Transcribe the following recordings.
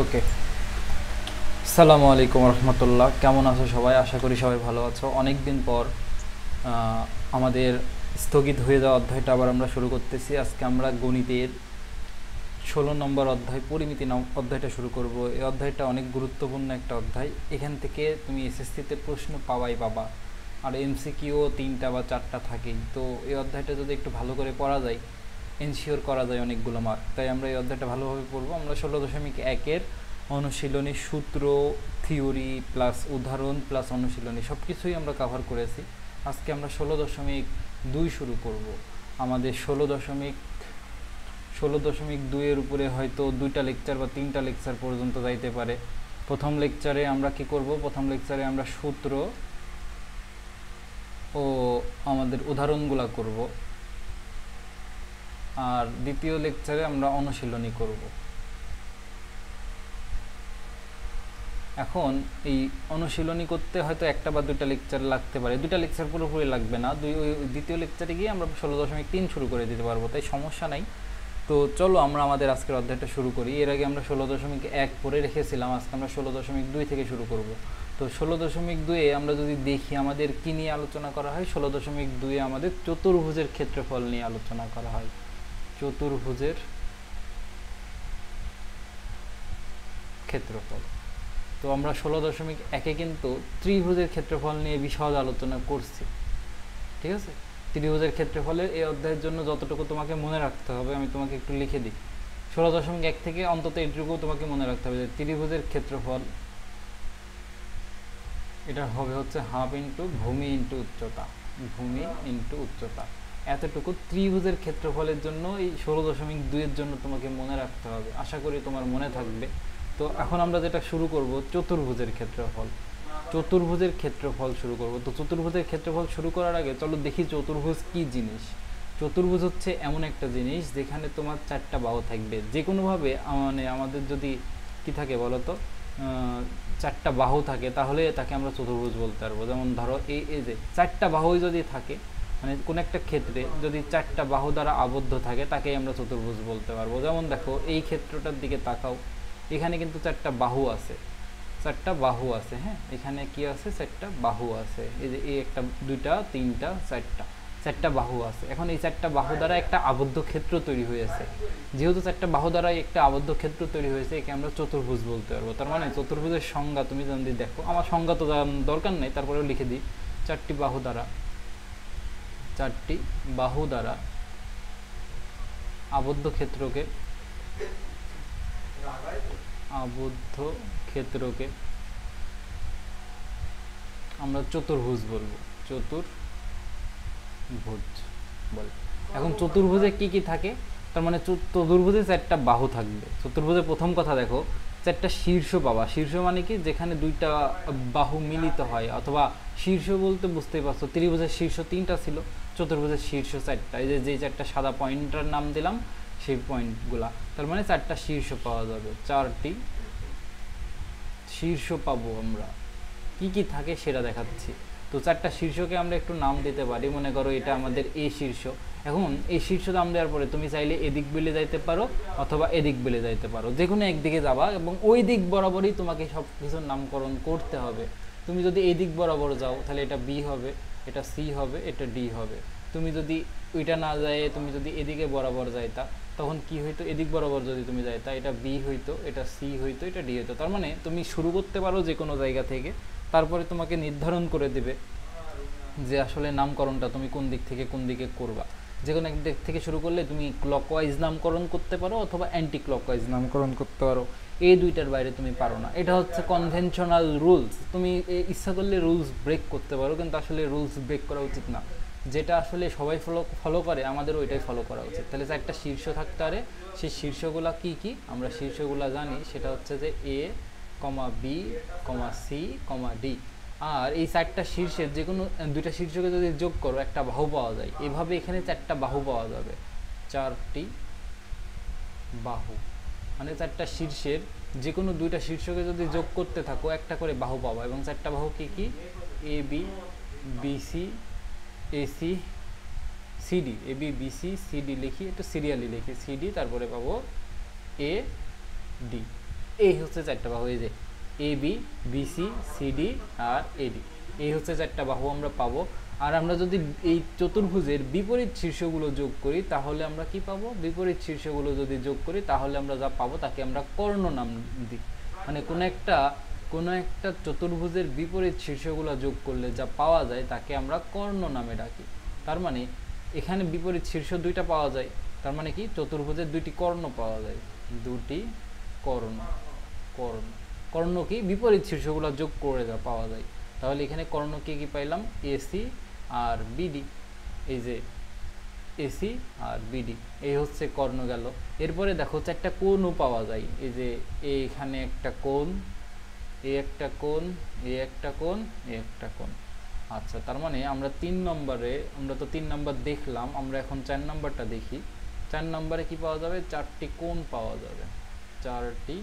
ওকে। আসসালামু আলাইকুম রহমতুল্লাহ, কেমন আছো সবাই? আশা করি সবাই ভালো আছো। অনেক দিন পর আমাদের স্থগিত হয়ে যাওয়া অধ্যায়টা আবার আমরা শুরু করতেছি। আজকে আমরা গণিতের 16 নম্বর অধ্যায় পরিমিতি অধ্যায়টা শুরু করব। এই অধ্যায়টা অনেক গুরুত্বপূর্ণ একটা অধ্যায়। এখান থেকে তুমি এসএসসিতে প্রশ্ন পাবা, আর এমসিকিউ 3টা বা 4টা থাকেই। তো এই অধ্যায়টা যদি একটু ভালো করে পড়া যায়, এনশিওর করা যায় অনেকগুলো মার্ক। তাই আমরা এই অধ্যায়টা ভালোভাবে পড়বো। আমরা 16.1-এর অনুশীলনী, সূত্র, থিওরি প্লাস উদাহরণ প্লাস অনুশীলনী সব কিছুই আমরা কভার করেছি। আজকে আমরা 16.2 শুরু করব। আমাদের 16.2-এর উপরে হয়তো 2টা লেকচার বা 3টা লেকচার পর্যন্ত যাইতে পারে। প্রথম লেকচারে আমরা কি করব? প্রথম লেকচারে আমরা সূত্র ও আমাদের উদাহরণগুলা করব, আর দ্বিতীয় লেকচারে আমরা অনুশীলনী করব। এখন এই অনুশীলনী করতে হয়তো 1টা বা 2টা লেকচার লাগতে পারে, 2টা লেকচার পুরোপুরি লাগবে না। দ্বিতীয় লেকচারে গিয়ে আমরা 16.3 শুরু করে দিতে পারবো, তাই সমস্যা নাই। তো চলো আমরা আমাদের আজকের অধ্যায়টা শুরু করি। এর আগে আমরা 16.1 পড়ে রেখেছিলাম, আজকে আমরা 16.2 থেকে শুরু করব। তো 16.2-এ আমরা যদি দেখি আমাদের কি নিয়ে আলোচনা করা হয়, 16.2-এ আমাদের চতুর্ভুজের ক্ষেত্রফল নিয়ে আলোচনা করা হয়। চতুর্ভুজের ক্ষেত্রফল। তো আমরা 16.1-এ কিন্তু ত্রিভুজের ক্ষেত্রফল নিয়ে বিশদ আলোচনা করছি, ঠিক আছে? ত্রিভুজের ক্ষেত্রফলের এই অধ্যায়ের জন্য যতটুকু তোমাকে মনে রাখতে হবে আমি তোমাকে একটু লিখে দিই। 16.1 থেকে অন্তত এইটুকু তোমাকে মনে রাখতে হবে যে ত্রিভুজের ক্ষেত্রফল এটা হবে হচ্ছে হাফ ইন্টু ভূমি ইন্টু উচ্চতা, ভূমি ইন্টু উচ্চতা। এতটুকু ত্রিভুজের ক্ষেত্রফলের জন্য এই 16.2-এর জন্য তোমাকে মনে রাখতে হবে। আশা করি তোমার মনে থাকবে। তো এখন আমরা যেটা শুরু করব, চতুর্ভুজের ক্ষেত্রফল। চতুর্ভুজের ক্ষেত্রফল শুরু করব। তো চতুর্ভুজের ক্ষেত্রফল শুরু করার আগে চলো দেখি চতুর্ভুজ কি জিনিস। চতুর্ভুজ হচ্ছে এমন একটা জিনিস যেখানে তোমার 4টা বাহু থাকবে। যে কোনোভাবে মানে আমাদের যদি কি থাকে বলো তো, 4টা বাহু থাকে, তাহলে তাকে আমরা চতুর্ভুজ বলতে পারবো। যেমন ধরো এই যে 4টা বাহুই যদি থাকে, মানে কোন একটা ক্ষেত্রে যদি 4টা বাহু দ্বারা আবদ্ধ থাকে, তাকেই আমরা চতুর্ভুজ বলতে পারবো। যেমন দেখো এই ক্ষেত্রটার দিকে তাকাও, এখানে কিন্তু 4টা বাহু আছে, 4টা বাহু আছে। হ্যাঁ, এখানে কি আছে? 4টা বাহু আছে। এই যে এই একটা, 2টা, 3টা, 4টা বাহু আছে। এখন এই 4টা বাহু দ্বারা একটা আবদ্ধ ক্ষেত্র তৈরি হয়েছে। যেহেতু 4টা বাহু দ্বারা একটা আবদ্ধ ক্ষেত্র তৈরি হয়েছে, একে আমরা চতুর্ভুজ বলতে পারবো। তার মানে চতুর্ভুজের সংজ্ঞা তুমি যদি দেখো, আমার সংজ্ঞা তো দরকার নেই, তারপরেও লিখে দিই। 4টি বাহু দ্বারা, 4টি বাহু দ্বারা আবদ্ধ ক্ষেত্রকে, আবদ্ধ ক্ষেত্রকে আমরা চতুর্ভুজ বলবো। চতুর্ভুজ বল। এখন চতুর্ভুজে কি কি থাকে? তার মানে চতুর্ভুজে 4টা বাহু থাকবে। চতুর্ভুজের প্রথম কথা দেখো, 4টা শীর্ষ পাবা। শীর্ষ মানে কি? যেখানে 2টা বাহু মিলিত হয়, অথবা শীর্ষ বলতে বুঝতেই পারছো, ত্রিভুজের শীর্ষ 3টা ছিল, চতুর্ভুজের শীর্ষ 4টা। এই যে 4টা সাদা পয়েন্টার নাম দিলাম, সেই পয়েন্টগুলা। তার মানে 4টা শীর্ষ পাওয়া যাবে, 4টি শীর্ষ পাবো আমরা। কি কি থাকে সেটা দেখাচ্ছি। তো 4টা শীর্ষকে আমরা একটু নাম দিতে পারি। মনে করো এটা আমাদের এ শীর্ষ। এখন এই শীর্ষ নাম দেওয়ার পরে তুমি চাইলে এদিক বেলে যাইতে পারো অথবা এদিক বেলে যাইতে পারো, যে কোনো একদিকে যাবা এবং ওই দিক বরাবরই তোমাকে সব কিছুর নামকরণ করতে হবে। তুমি যদি এই দিক বরাবর যাও তাহলে এটা বি হবে, এটা সি হবে, এটা ডি হবে। তুমি যদি ওইটা না যায়, তুমি যদি এদিকে বরাবর যাইতা, তখন কি হইতো? এদিক বরাবর যদি তুমি যাইতা, এটা বি হইতো, এটা সি হইতো, এটা ডি হইতো। তার মানে তুমি শুরু করতে পারো যে কোনো জায়গা থেকে, তারপরে তোমাকে নির্ধারণ করে দিবে যে আসলে নামকরণটা তুমি কোন দিক থেকে কোন দিকে করবা। যে কোনো এক দিক থেকে শুরু করলে তুমি ক্লকওয়াইজ নামকরণ করতে পারো অথবা অ্যান্টি ক্লকওয়াইজ নামকরণ করতে পারো। এই দুইটার বাইরে তুমি পারো না। এটা হচ্ছে কনভেনশনাল রুলস। তুমি ইচ্ছা করলে রুলস ব্রেক করতে পারো, কিন্তু আসলে রুলস ব্রেক করা উচিত না। যেটা আসলে সবাই ফলো করে, আমাদের ওইটাই ফলো করা উচিত। তাহলে যে একটা শীর্ষ থাকতে পারে, সেই শীর্ষগুলা কি কি আমরা শীর্ষগুলা জানি। সেটা হচ্ছে যে এ কমা B comma c comma D. আর এই 4টা শীর্ষের যে কোনো 2টা শীর্ষকে যদি যোগ করো, একটা বাহু পাওয়া যায়। এভাবে এখানে 4টা বাহু পাওয়া যাবে, 4টি বাহু। মানে 4টা শীর্ষের যে কোনো 2টা শীর্ষকে যদি যোগ করতে থাকো, একটা করে বাহু পাবো। এবং 4টা বাহু কি কি? A B, BC, AC, CD. A B BC CD লিখি, একটু সিরিয়ালি লিখি, সিডি, তারপরে পাবো এ ডি। এই হচ্ছে চারটা বাহু, এই যে এ বি, বিসি, সিডি আর এডি, এই হচ্ছে চারটা বাহু আমরা পাবো। আর আমরা যদি এই চতুর্ভুজের বিপরীত শীর্ষগুলো যোগ করি তাহলে আমরা কি পাবো? বিপরীত শীর্ষগুলো যদি যোগ করি তাহলে আমরা যা পাবো তাকে আমরা কর্ণ নাম দিই। মানে কোনো একটা চতুর্ভুজের বিপরীত শীর্ষগুলো যোগ করলে যা পাওয়া যায় তাকে আমরা কর্ণ নামে ডাকি। তার মানে এখানে বিপরীত শীর্ষ দুইটা পাওয়া যায়, তার মানে কি চতুর্ভুজের দুইটি কর্ণ পাওয়া যায়, দুটি কর্ণ। কর্ণ কর্ণ কি? বিপরীত শীর্ষগুলো যোগ করে যা পাওয়া যায়। তাহলে এখানে কর্ণ কি কি পাইলাম? এসি আর বিডি, এই যে এসি আর বিডি, এই হচ্ছে কর্ণ গেল। এরপরে দেখো চারটা কোণও পাওয়া যায়, এই যে এখানে একটা কোণ, এ একটা কোণ, এ একটা কোণ, এ একটা কোণ। আচ্ছা, তার মানে আমরা 3 নম্বরে, আমরা তো 3 নম্বর দেখলাম, আমরা এখন 4 নম্বরটা দেখি। 4 নম্বরে কি পাওয়া যাবে? 4টি কোণ পাওয়া যাবে, 4টি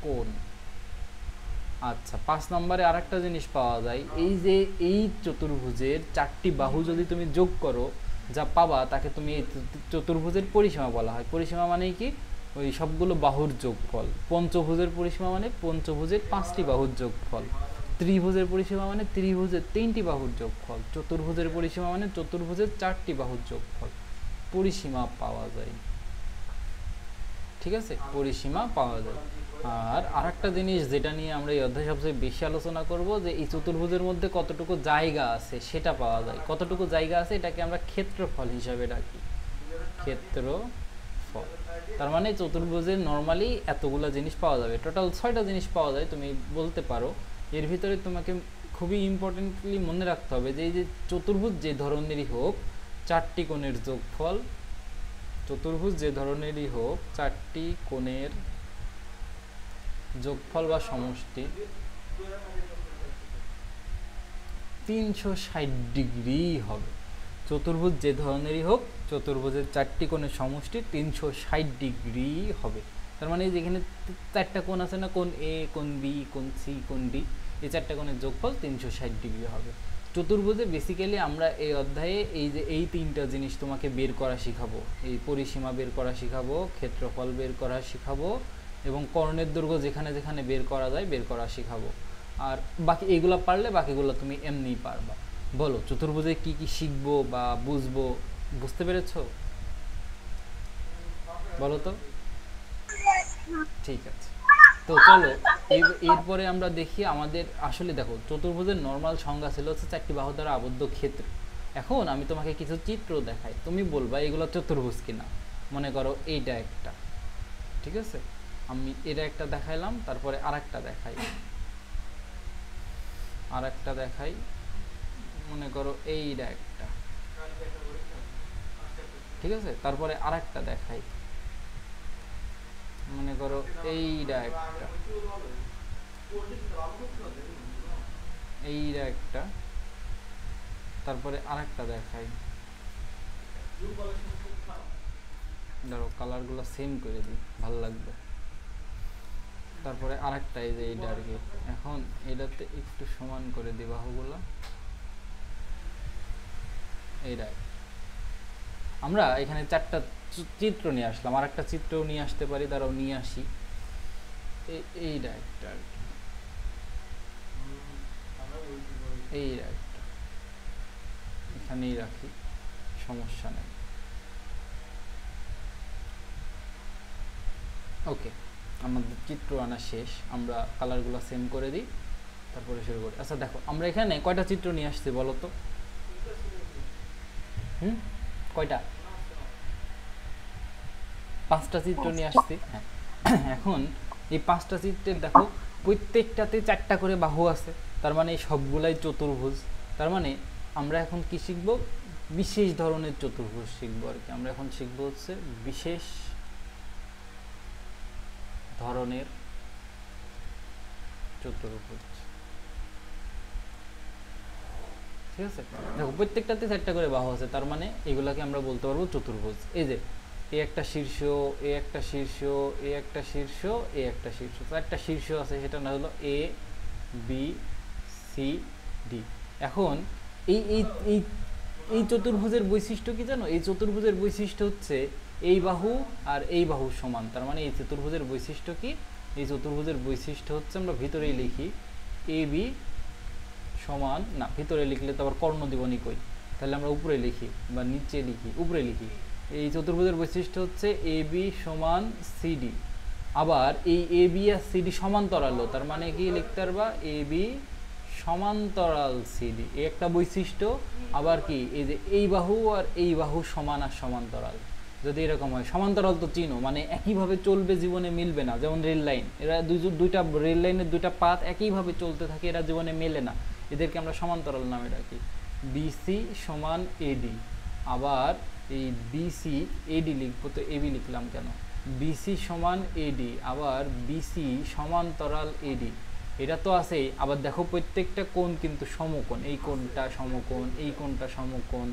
কোণ। আচ্ছা, 5 নম্বরে আরেকটা জিনিস পাওয়া যায়, এই যে এই চতুর্ভুজের 4টি বাহু যদি তুমি যোগ করো যা পাবা তাকে তুমি এই চতুর্ভুজের পরিসীমা বলা হয়। পরিসীমা মানে কি? ওই সবগুলো বাহুর যোগফল। পঞ্চভুজের পরিসীমা মানে পঞ্চভুজের 5টি বাহুর যোগফল। ত্রিভুজের পরিসীমা মানে ত্রিভুজের 3টি বাহুর যোগফল। চতুর্ভুজের পরিসীমা মানে চতুর্ভুজের 4টি বাহুর যোগফল। পরিসীমা পাওয়া যায়, ঠিক আছে, পরিসীমা পাওয়া যায়। আর আরেকটা জিনিস যেটা নিয়ে আমরা এই অধ্যায়ে সবচেয়ে বেশি আলোচনা করব, যে এই চতুর্ভুজের মধ্যে কতটুকু জায়গা আছে সেটা পাওয়া যায়। কতটুকু জায়গা আছে এটাকে আমরা ক্ষেত্রফল হিসাবে ডাকি, ক্ষেত্রফল। তার মানে চতুর্ভুজের নর্মালি এতগুলা জিনিস পাওয়া যাবে, টোটাল 6টা জিনিস পাওয়া যায় তুমি বলতে পারো। এর ভিতরে তোমাকে খুবই ইম্পর্টেন্টলি মনে রাখতে হবে যে এই যে চতুর্ভুজ যে ধরনেরই হোক 4টি কোণের যোগফল, চতুর্ভুজ যে ধরনেরই হোক 4টি কোণের যোগফল বা সমষ্টি 360 ডিগ্রি হবে। চতুর্ভুজ যে ধরনেরই হোক চতুর্ভুজের 4টি কোণের সমষ্টি 360 ডিগ্রি হবে। তার মানে যেখানে 4টা কোণ আছে না, কোণ এ, কোণ বি, কোণ সি, কোণ ডি, এই 4টা কোণের যোগফল 360 ডিগ্রি হবে। চতুর্ভুজে বেসিক্যালি আমরা এই অধ্যায়ে এই যে এই 3টা জিনিস তোমাকে বের করা শিখাবো, এই পরিসীমা বের করা শিখাবো, ক্ষেত্রফল বের করা শিখাবো এবং কর্ণের দৈর্ঘ্য যেখানে যেখানে বের করা যায় বের করা শিখাবো। আর বাকি এগুলো পারলে বাকিগুলো তুমি এমনিই পারবা। বলো চতুর্ভুজে কি কি শিখবো বা বুঝবো, বুঝতে পেরেছো? বলো তো। ঠিক আছে, তো চলো এরপরে আমরা দেখি আমাদের আসলে দেখো চতুর্ভুজের নর্মাল সংজ্ঞা ছিল হচ্ছে 4টি বাহু দ্বারা আবদ্ধ ক্ষেত্র। এখন আমি তোমাকে কিছু চিত্র দেখাই, তুমি বলবা এগুলো চতুর্ভুজ কিনা। মনে করো এইটা একটা, ঠিক আছে, আমি এটা একটা দেখাইলাম, তারপরে আরেকটা দেখাই, আরেকটা দেখাই, মনে করো এইটা একটা, ঠিক আছে, তারপরে আরেকটা দেখাই, মনে করো এইটা একটা, এইটা একটা, তারপরে আরেকটা দেখাই। ধরো কালারগুলো সেম করে দিই, ভালো লাগবে। তারপরে আরেকটা, এই যে এইটা আর কি। এখন এটাতে একটু সমান করে দিই বাহুগুলো, এইটা। আমরা এখানে 4টা চিত্র নিয়ে আসলাম, আর একটা চিত্রও নিয়ে আসতে পারি, দাঁড়াও নিয়ে আসি। এইটা একটা আর কি, এইটা একটা, এখানেই রাখি, সমস্যা নেই। ওকে, আমাদের চিত্র আনা শেষ, আমরা কালারগুলো সেম করে দিই, তারপরে শুরু করি। আচ্ছা দেখো আমরা এখানে কয়টা চিত্র নিয়ে আসছি বলো তো? কয়টা? 5টা চিত্র নিয়ে আসছি। হ্যাঁ, এখন এই 5টা চিত্রের দেখো প্রত্যেকটাতে 4টা করে বাহু আছে, তার মানে সবগুলাই চতুর্ভুজ। তার মানে আমরা এখন কি শিখবো? বিশেষ ধরনের চতুর্ভুজ শিখবো আর কি। আমরা এখন শিখবো হচ্ছে বিশেষ ধরনের চতুর্ভুজ, ঠিক আছে। দেখো প্রত্যেকটাতে 4টা করে বাহু আছে, তার মানে এগুলাকে আমরা বলতে পারবো চতুর্ভুজ। এই যে এ একটা শীর্ষ, এ একটা শীর্ষ, এ একটা শীর্ষ, এ একটা শীর্ষ, 4টা শীর্ষ আছে, সেটা না হলো এ, বি, সি, ডি। এখন এই এই এই এই চতুর্ভুজের বৈশিষ্ট্য কি জানো? এই চতুর্ভুজের বৈশিষ্ট্য হচ্ছে এই বাহু আর এই বাহু সমান। তার মানে এই চতুর্ভুজের বৈশিষ্ট্য কি? এই চতুর্ভুজের বৈশিষ্ট্য হচ্ছে, আমরা ভিতরেই লিখি এ বি সমান, না ভিতরে লিখলে তো আবার কর্ণ দিবনি কই, তাহলে আমরা উপরে লিখি বা নিচে লিখি, উপরে লিখি। এই চতুর্ভুজের বৈশিষ্ট্য হচ্ছে এ বি সমান সিডি। আবার এই এ বি আর সিডি সমান্তরাল, তার মানে কি লিখতে পারবা এ বি সমান্তরাল সিডি, এই একটা বৈশিষ্ট্য। আবার কি এই যে এই বাহু আর এই বাহু সমান আর সমান্তরাল, যদি এরকম হয় সমান্তরাল তো চিনো, মানে একইভাবে চলবে, জীবনে মিলবে না। যেমন রেল লাইন, এরা দুইটা রেল লাইনের দুইটা পাত একইভাবে চলতে থাকে, এরা জীবনে মেলে না, এদেরকে আমরা সমান্তরাল নামে ডাকি। বিসি সমান এডি। আবার এই বিসি এডি লিখবো তো এবি লিখলাম কেন, বিসি সমান এডি, আবার বিসি সমান্তরাল এডি, এটা তো আছেই। আবার দেখো প্রত্যেকটা কোণ কিন্তু সমকোণ, এই কোণটা সমকোণ, এই কোণটা সমকোণ,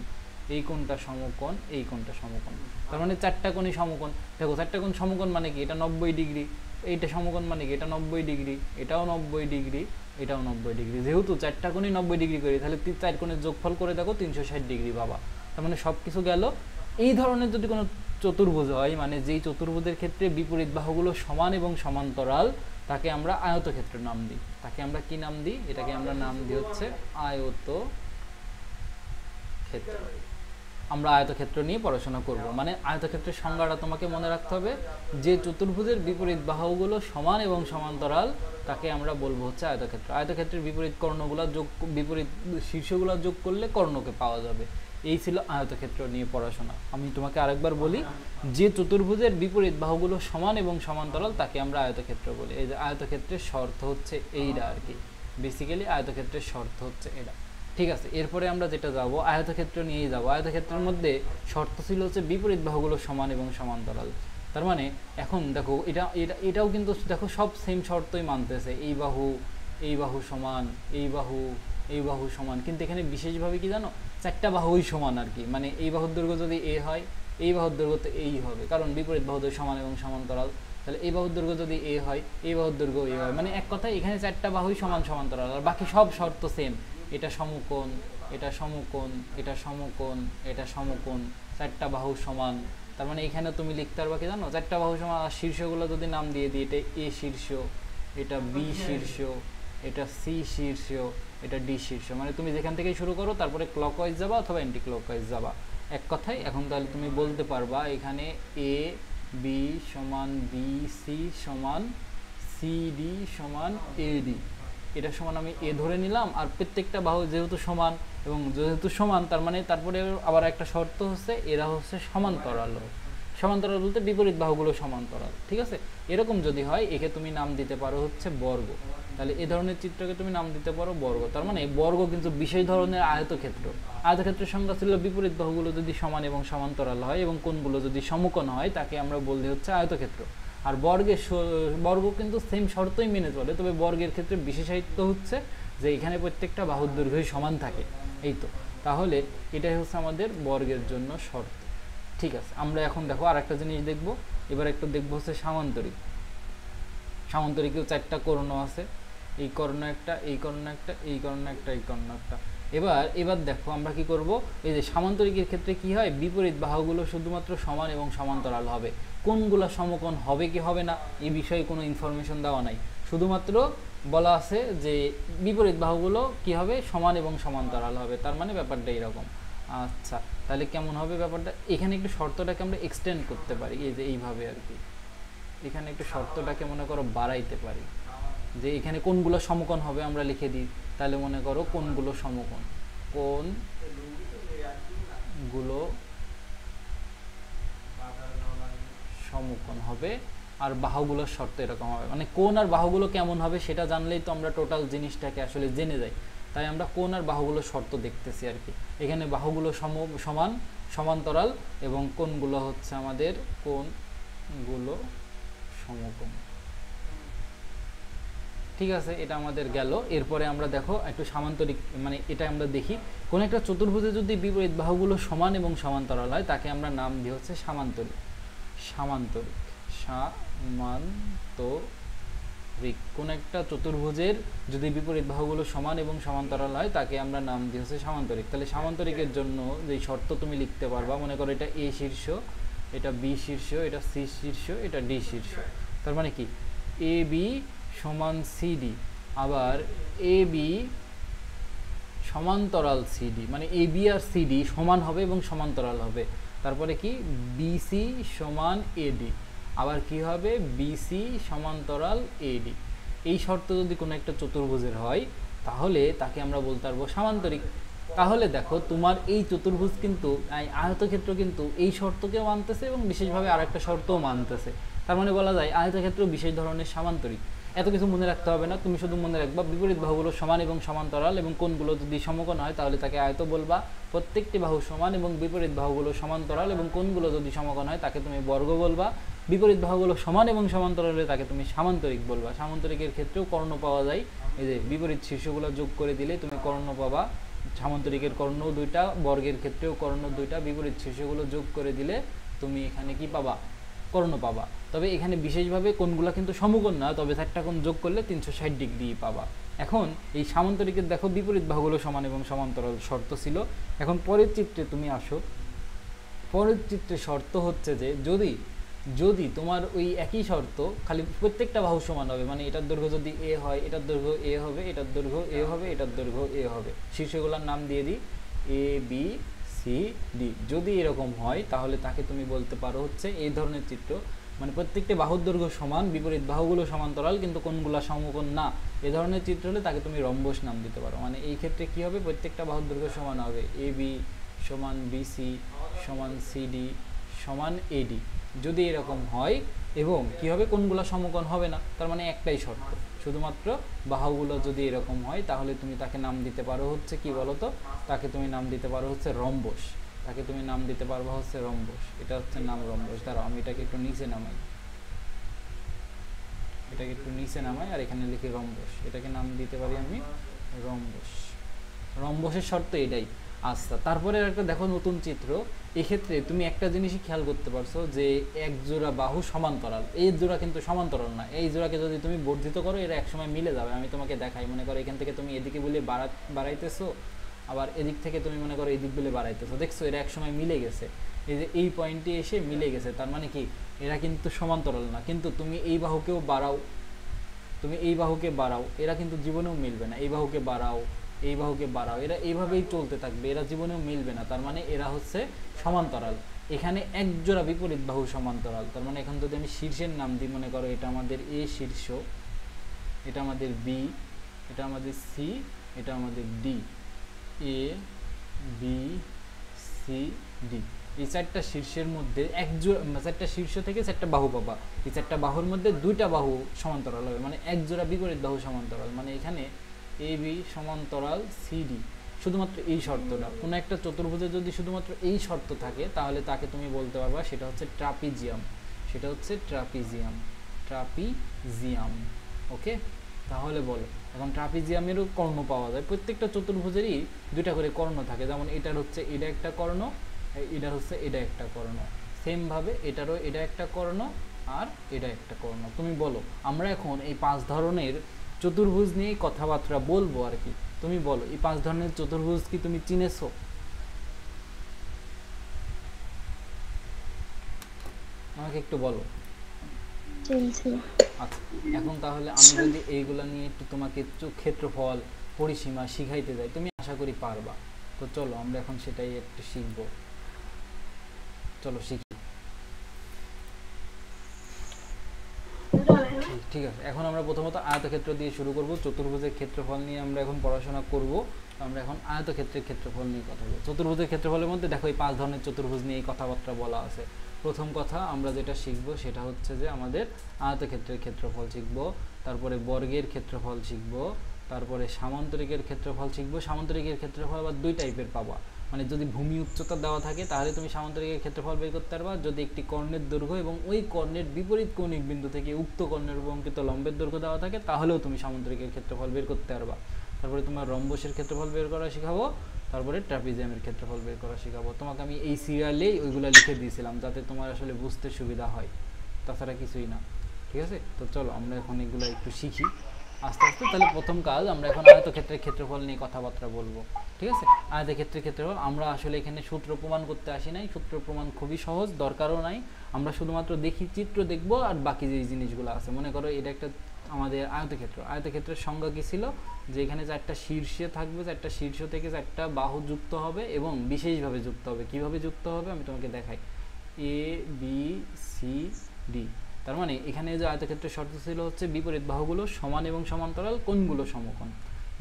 এই কোণটা সমকোণ, এই কোণটা সমকোণ, তার মানে চারটা কোণই সমকোণ। দেখো চারটা কোণ সমকোণ মানে কি, এটা 90 ডিগ্রি, এইটা সমকোণ মানে কি, এটা 90 ডিগ্রি, এটাও 90 ডিগ্রি, এটাও 90 ডিগ্রি। যেহেতু চারটা কোণই 90 ডিগ্রি করি, তাহলে চার কোণের যোগফল করে দেখো 360 ডিগ্রি পাবা। তার মানে সব কিছু গেল। এই ধরনের যদি কোনো চতুর্ভুজ হয়, মানে যেই চতুর্ভুজের ক্ষেত্রে বিপরীত বাহুগুলো সমান এবং সমান্তরাল, তাকে আমরা আয়তক্ষেত্র নাম দিই। তাকে আমরা কি নাম দিই, এটাকে আমরা নাম দিই হচ্ছে আয়তক্ষেত্র। আমরা আয়তক্ষেত্র নিয়ে পড়াশোনা করব। মানে আয়তক্ষেত্রের সংজ্ঞাটা তোমাকে মনে রাখতে হবে, যে চতুর্ভুজের বিপরীত বাহুগুলো সমান এবং সমান্তরাল, তাকে আমরা বলবো হচ্ছে আয়তক্ষেত্র। আয়তক্ষেত্রের বিপরীত কর্ণগুলো যোগ, বিপরীত শীর্ষগুলো যোগ করলে কর্ণকে পাওয়া যাবে। এই ছিল আয়তক্ষেত্র নিয়ে পড়াশোনা। আমি তোমাকে আরেকবার বলি, যে চতুর্ভুজের বিপরীত বাহুগুলো সমান এবং সমান্তরাল, তাকে আমরা আয়তক্ষেত্র বলি। এই যে আয়তক্ষেত্রের শর্ত হচ্ছে এইটা আর কি, বেসিক্যালি আয়তক্ষেত্রের শর্ত হচ্ছে এটা। ঠিক আছে, এরপরে আমরা যেটা যাব আয়তক্ষেত্র নিয়েই যাব। আয়তক্ষেত্রের মধ্যে শর্ত ছিল হচ্ছে বিপরীত বাহুগুলো সমান এবং সমান্তরাল। তার মানে এখন দেখো এটাও কিন্তু দেখো সব সেম শর্তই মানতেছে, এই বাহু সমান, এই বাহু সমান, কিন্তু এখানে বিশেষভাবে কি জানো, চারটা বাহুই সমান আর কি। মানে এই বাহুর দৈর্ঘ্য যদি এ হয়, এই বাহুর দৈর্ঘ্য তো এই হবে, কারণ বিপরীত বাহুদের সমান এবং সমান্তরাল। তাহলে এই বাহুর দৈর্ঘ্য যদি এ হয়, এই বাহুর দৈর্ঘ্য এ হয়, মানে এক কথায় এখানে চারটা বাহুই সমান সমান্তরাল, আর বাকি সব শর্ত সেম। এটা সমকোণ, এটা সমকোণ, এটা সমকোণ, এটা সমকোণ, চারটা বাহু সমান। তার মানে এখানে তুমি লিখতে পারবা কি জানো, চারটা বাহু সমান। আর শীর্ষগুলো যদি নাম দিয়ে দিই, এটা এ শীর্ষ, এটা বি শীর্ষ, এটা সি শীর্ষ, এটা ডি শীর্ষ। মানে তুমি যেখান থেকে শুরু করো তারপরে ক্লকওয়াইজ যাবা অথবা অ্যান্টি ক্লকওয়াইজ যাবা। এক কথায় এখন তাহলে তুমি বলতে পারবা এখানে এ বি সমান বি সি সমান সি ডি সমান এ ডি, এটা সমান আমি এ ধরে নিলাম। আর প্রত্যেকটা বাহু যেহেতু সমান, এবং যেহেতু সমান তার মানে তারপরে আবার একটা শর্ত হচ্ছে এরা হচ্ছে সমান্তরাল। সমান্তরাল বলতে বিপরীত বাহুগুলো সমান্তরাল। ঠিক আছে, এরকম যদি হয় একে তুমি নাম দিতে পারো হচ্ছে বর্গ। তাহলে এই ধরনের চিত্রকে তুমি নাম দিতে পারো বর্গ। তার মানে বর্গ কিন্তু বিশেষ ধরনের আয়তক্ষেত্র। আয়তক্ষেত্রের সংজ্ঞা ছিল বিপরীত বাহুগুলো যদি সমান এবং সমান্তরাল হয় এবং কোণগুলো যদি সমকোণ হয়, তাকে আমরা বলতে হচ্ছে আয়তক্ষেত্র। আর বর্গ কিন্তু সেম শর্তই মেনে চলে, তবে বর্গের ক্ষেত্রে বিশেষায়িত্ব হচ্ছে যে এখানে প্রত্যেকটা বাহুর দৈর্ঘ্যই সমান থাকে। এই তো, তাহলে এটাই হচ্ছে আমাদের বর্গের জন্য শর্ত। ঠিক আছে, আমরা এখন দেখো আর একটা জিনিস দেখব। এবার একটু দেখবো হচ্ছে সামান্তরিক। সামান্তরিকেও চারটা কর্ণ আছে, এই কর্ণ একটা, এই কর্ণ একটা, এই কর্ণ একটা, এই কর্ণ একটা। এবার দেখো আমরা কি করব, এই যে সামান্তরিকের ক্ষেত্রে কি হয়, বিপরীত বাহুগুলো শুধুমাত্র সমান এবং সমান্তরাল হবে। কোনগুলো সমকোণ হবে কি হবে না এই বিষয়ে কোনো ইনফরমেশন দেওয়া নাই, শুধুমাত্র বলা আছে যে বিপরীত বাহুগুলো কি হবে, সমান এবং সমান্তরাল হবে। তার মানে ব্যাপারটা এরকম। আচ্ছা, তাহলে কেমন হবে ব্যাপারটা, এখানে একটু শর্তটাকে আমরা এক্সটেন্ড করতে পারি, এই যে এইভাবে আর কি। এখানে একটু শর্তটাকে মনে করো বাড়াইতে পারি, যে এখানে কোনগুলো সমকোণ হবে আমরা লিখে দিই। তাহলে মনে করো কোনগুলো সমকোণ, কোনগুলো সমকোণ হবে, আর বাহুগুলোর শর্ত এরকম হবে। মানে কোণ আর বাহুগুলো কেমন হবে সেটা জানলেই তো আমরা টোটাল জিনিসটাকে আসলে জেনে যাই। তাই আমরা কোণ আর বাহুগুলোর শর্ত দেখতেছি আর কি। এখানে বাহুগুলো সমান সমান্তরাল এবং কোণগুলো হচ্ছে আমাদের কোণগুলো সমকোণ। ঠিক আছে, এটা আমাদের গেল। এরপরে আমরা দেখো একটু সামান্তরিক, মানে এটা আমরা দেখি কোন একটা চতুর্ভুজে যদি বিপরীত বাহুগুলো সমান এবং সমান্তরাল হয়, তাকে আমরা নাম দিই হচ্ছে সামান্তরিক। সামান্তরিক, সামান্তরিক। কোন একটা চতুর্ভুজের যদি বিপরীত বাহুগুলো সমান এবং সমান্তরাল হয়, তাকে আমরা নাম দিই হচ্ছে সামান্তরিক। তাহলে সামান্তরিকের জন্য যে শর্ত তুমি লিখতে পারবা, মনে করো এটা এ শীর্ষ, এটা বি শীর্ষ, এটা সি শীর্ষ, এটা ডি শীর্ষ। তার মানে কি, এ বি সমান সিডি, আবার এ বি সমান্তরাল সিডি, মানে এ বি আর সিডি সমান হবে এবং সমান্তরাল হবে। তারপরে কি বিসি সমান এডি, আবার কি হবে বিসি সমান্তরাল এডি। এই শর্ত যদি কোনো একটা চতুর্ভুজের হয় তাহলে তাকে আমরা বলতে পারবো সামান্তরিক। তাহলে দেখো তোমার এই চতুর্ভুজ কিন্তু আয়তক্ষেত্র কিন্তু এই শর্তকেও মানতেছে এবং বিশেষভাবে আরেকটা শর্তও মানতেছে। তার মানে বলা যায় আয়তক্ষেত্র বিশেষ ধরনের সামান্তরিক। এত কিছু মনে রাখতে হবে না, তুমি শুধু মনে রাখবা বিপরীত বাহুগুলো সমান এবং সমান্তরাল এবং কোণগুলো যদি সমকোণ হয় তাহলে তাকে আয়ত বলবা। প্রত্যেকটি বাহু সমান এবং বিপরীত বাহুগুলো সমান্তরাল এবং কোণগুলো যদি সমকোণ হয় তাকে তুমি বর্গ বলবা। বিপরীত বাহুগুলো সমান এবং সমান্তরাল হলে তাকে তুমি সামান্তরিক বলবা। সামান্তরিকের ক্ষেত্রেও কর্ণ পাওয়া যায়, এই যে বিপরীত শীর্ষগুলো যোগ করে দিলে তুমি কর্ণ পাবা। সামান্তরিকের কর্ণ দুইটা, বর্গের ক্ষেত্রেও কর্ণ দুইটা, বিপরীত শীর্ষগুলো যোগ করে দিলে তুমি এখানে কি পাবা, কর্ণ পাবা। তবে এখানে বিশেষভাবে কোণগুলো কিন্তু সমকোণ না, তবে 4টা কোণ যোগ করলে 360 ডিগ্রি পাবা। এখন এই সামান্তরিকের দেখো বিপরীত বাহুগুলো সমান এবং সমান্তরাল শর্ত ছিল। এখন পরের চিত্রে তুমি আসো, পরের চিত্রে শর্ত হচ্ছে যে যদি তোমার ওই একই শর্ত, খালি প্রত্যেকটা বাহু সমান হবে, মানে এটার দৈর্ঘ্য যদি এ হয় এটার দৈর্ঘ্য এ হবে, এটার দৈর্ঘ্য এ হবে, এটার দৈর্ঘ্য এ হবে, শীর্ষগুলোর নাম দিয়ে দিই এ বি সি ডি। যদি এরকম হয় তাহলে তাকে তুমি বলতে পারো হচ্ছে এই ধরনের চিত্র, মানে প্রত্যেকটি বাহুর দৈর্ঘ্য সমান, বিপরীত বাহুগুলো সমান্তরাল কিন্তু কোণগুলো সমকোণ না, এ ধরনের চিত্র হলে তাকে তুমি রম্বস নাম দিতে পারো। মানে এই ক্ষেত্রে কি হবে, প্রত্যেকটা বাহুর দৈর্ঘ্য সমান হবে, এ বি সমান বিসি সমান সিডি সমান এডি। যদি এরকম হয় এবং কি হবে, কোণগুলো সমকোণ হবে না, তার মানে একটাই শর্ত, শুধুমাত্র বাহুগুলো যদি এরকম হয় তাহলে তুমি তাকে নাম দিতে পারো হচ্ছে কি বলতো, তাকে তুমি নাম দিতে পারো হচ্ছে রম্বস। তাকে তুমি নাম দিতে পারবো হচ্ছে রম্বস। এটা হচ্ছে নাম রম্বস। দাঁড়াও আমি এটাকে একটু নিচে নামাই, এটাকে একটু নিচে নামাই আর এখানে লিখি রম্বস। এটাকে নাম দিতে পারি আমি রম্বস। রম্বসের শর্ত এটাই। আচ্ছা, তারপরে একটা দেখো নতুন চিত্র। এক্ষেত্রে তুমি একটা জিনিসই খেয়াল করতে পারছো যে এক জোড়া বাহু সমান্তরাল, এই জোড়া কিন্তু সমান্তরাল না। এই জোড়াকে যদি তুমি বর্ধিত করো এরা একসময় মিলে যাবে। আমি তোমাকে দেখাই, মনে করো এখান থেকে তুমি এদিকে বলে বাড়াইতেছো, আবার এদিক থেকে তুমি মনে করো এদিক বলে বাড়াইতেছো, দেখছো এরা একসময় মিলে গেছে। এই যে এই পয়েন্টে এসে মিলে গেছে, তার মানে কি এরা কিন্তু সমান্তরাল না। কিন্তু তুমি এই বাহুকেও বাড়াও, তুমি এই বাহুকে বাড়াও, এরা কিন্তু জীবনেও মিলবে না। এই বাহুকে বাড়াও, এই বাহুকে বাড়াও, এরা এইভাবেই চলতে থাকবে, এরা জীবনেও মিলবে না। তার মানে এরা হচ্ছে সমান্তরাল। এখানে এক জোড়া বিপরীত বাহু সমান্তরাল। তার মানে এখন যদি আমি শীর্ষের নাম দিই, মনে করো এটা আমাদের এ শীর্ষ, এটা আমাদের বি, এটা আমাদের সি, এটা আমাদের D, A B C D. এই 4টা শীর্ষের মধ্যে এক জোড়া, 4টা শীর্ষ থেকে 4টা বাহু পাবা। এই 4টা বাহুর মধ্যে 2টা বাহু সমান্তরাল হবে, মানে এক জোড়া বিপরীত বাহু সমান্তরাল। মানে এখানে এ বি সমান্তরাল সিডি, শুধুমাত্র এই শর্তটা। কোনো একটা চতুর্ভুজে যদি শুধুমাত্র এই শর্ত থাকে তাহলে তাকে তুমি বলতে পারবা সেটা হচ্ছে ট্রাপিজিয়াম। সেটা হচ্ছে ট্রাপিজিয়াম, ট্রাপিজিয়াম। ওকে, তাহলে বলো এখন ট্রাপিজিয়ামেরও কর্ণ পাওয়া যায়। প্রত্যেকটা চতুর্ভুজেরই 2টা করে কর্ণ থাকে, যেমন এটার হচ্ছে এটা একটা কর্ণ, এটার হচ্ছে এটা একটা কর্ণ। সেমভাবে এটারও এটা একটা কর্ণ আর এটা একটা কর্ণ। তুমি বলো, আমরা এখন এই 5 ধরনের চতুর্ভুজ নিয়ে কথাবার্তা বলবো আর কি। তুমি বলো এই 5 ধরনের চতুর্ভুজ কি তুমি চিনেছো? আমাকে একটু বলো। আচ্ছা, এখন তাহলে আমি যদি এইগুলা নিয়ে একটু তোমাকে ক্ষেত্রফল, পরিসীমা শিখাইতে যাই, তুমি আশা করি পারবা। তো চলো আমরা এখন সেটাই একটু শিখবো। চলো শিখি। ঠিক আছে, এখন আমরা প্রথমত আয়তক্ষেত্র দিয়ে শুরু করব। চতুর্ভুজের ক্ষেত্রফল নিয়ে আমরা এখন পড়াশোনা করব। আমরা এখন আয়তক্ষেত্রের ক্ষেত্রফল নিয়ে কথা বলবো। চতুর্ভুজের ক্ষেত্রফলের মধ্যে দেখো এই 5 ধরনের চতুর্ভুজ নিয়ে কথাবার্তা বলা আছে। প্রথম কথা আমরা যেটা শিখবো সেটা হচ্ছে যে আমাদের আয়তক্ষেত্রের ক্ষেত্রফল শিখবো, তারপরে বর্গের ক্ষেত্রফল শিখবো, তারপরে সামান্তরিকের ক্ষেত্রফল শিখবো। সামান্তরিকের ক্ষেত্রফল আবার 2 টাইপের পাবা, মানে যদি ভূমি উচ্চতা দেওয়া থাকে তাহলে তুমি সামান্তরিকের ক্ষেত্রফল বের করতে পারবা। যদি একটি কর্ণের দৈর্ঘ্য এবং ওই কর্ণের বিপরীত কৌণিক বিন্দু থেকে উক্ত কর্ণের উপর অঙ্কিত লম্বের দৈর্ঘ্য দেওয়া থাকে তাহলেও তুমি সামান্তরিকের ক্ষেত্রফল বের করতে পারবা। তারপরে তোমার রম্বসের ক্ষেত্রফল বের করা শেখাবো, তারপরে ট্রাপিজিয়ামের ক্ষেত্রফল বের করা শেখাবো। তোমাকে আমি এই সিরিয়ালেই ওইগুলো লিখে দিয়েছিলাম যাতে তোমার আসলে বুঝতে সুবিধা হয়, তাছাড়া কিছুই না। ঠিক আছে, তো চলো আমরা এখন এগুলো একটু শিখি। আস্তে আস্তে। তাহলে প্রথম কাজ, আমরা এখন আয়তক্ষেত্রের ক্ষেত্রফল নিয়ে কথাবার্তা বলবো, ঠিক আছে? আয়তক্ষেত্রের ক্ষেত্রফল, আমরা আসলে এখানে সূত্র প্রমাণ করতে আসি নাই, সূত্র প্রমাণ খুবই সহজ, দরকারও নাই। আমরা শুধুমাত্র দেখি, চিত্র দেখব, আর বাকি যে জিনিসগুলো আছে, মনে করো এটা একটা আমাদের আয়তক্ষেত্র। আয়তক্ষেত্রের সংজ্ঞা কী ছিল, যে এখানে চারটা শীর্ষে থাকবে, চারটা শীর্ষ থেকে চারটা বাহু যুক্ত হবে এবং বিশেষভাবে যুক্ত হবে। কিভাবে যুক্ত হবে আমি তোমাকে দেখাই। A B C D. তার মানে এখানে যে আয়তক্ষেত্রের শর্ত ছিল হচ্ছে বিপরীত বাহুগুলো সমান এবং সমান্তরাল, কোণগুলো সমকোণ।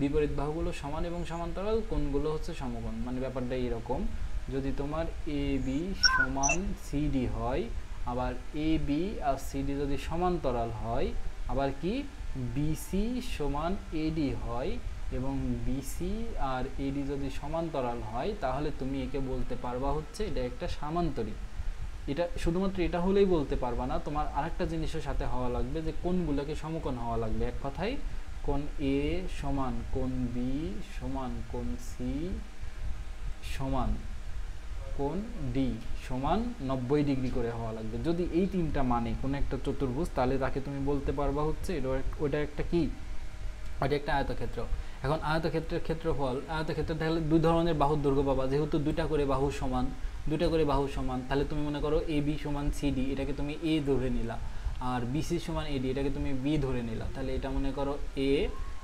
বিপরীত বাহুগুলো সমান এবং সমান্তরাল, কোণগুলো হচ্ছে সমকোণ। মানে ব্যাপারটা এইরকম, যদি তোমার এ বি সমান সিডি হয়, আবার এ বি আর সিডি যদি সমান্তরাল হয়, আবার কি বিসি সমান এডি হয়, এবং বিসি আর এডি যদি সমান্তরাল হয়, তাহলে তুমি একে বলতে পারবা হচ্ছে এটা একটা সামান্তরিক। এটা শুধুমাত্র এটা হলেই বলতে পারবা না, তোমার আরেকটা জিনিসের সাথে হওয়া লাগবে, যে কোণগুলোকে সমকোণ হওয়া লাগবে। এক কথায় কোণ এ সমান কোণ বি সমান কোণ সি সমান কোণ ডি সমান 90 ডিগ্রি করে হওয়া লাগবে। যদি এই তিনটা মানে কোনো একটা চতুর্ভুজ, তাহলে তাকে তুমি বলতে পারবা হচ্ছে ওটা একটা কি, ওটা একটা আয়তক্ষেত্র। এখন আয়তক্ষেত্রের ক্ষেত্রফল, আয়তক্ষেত্রে তাহলে দুই ধরনের বাহুর দৈর্ঘ্য পাবা, যেহেতু দুইটা করে বাহু সমান, দুইটা করে বাহু সমান, তাহলে তুমি মনে করো এ বি সমান সিডি, এটাকে তুমি এ ধরে নিলা, আর বিসি সমান এডি, এটাকে তুমি বি ধরে নিলা। তাহলে এটা মনে করো এ,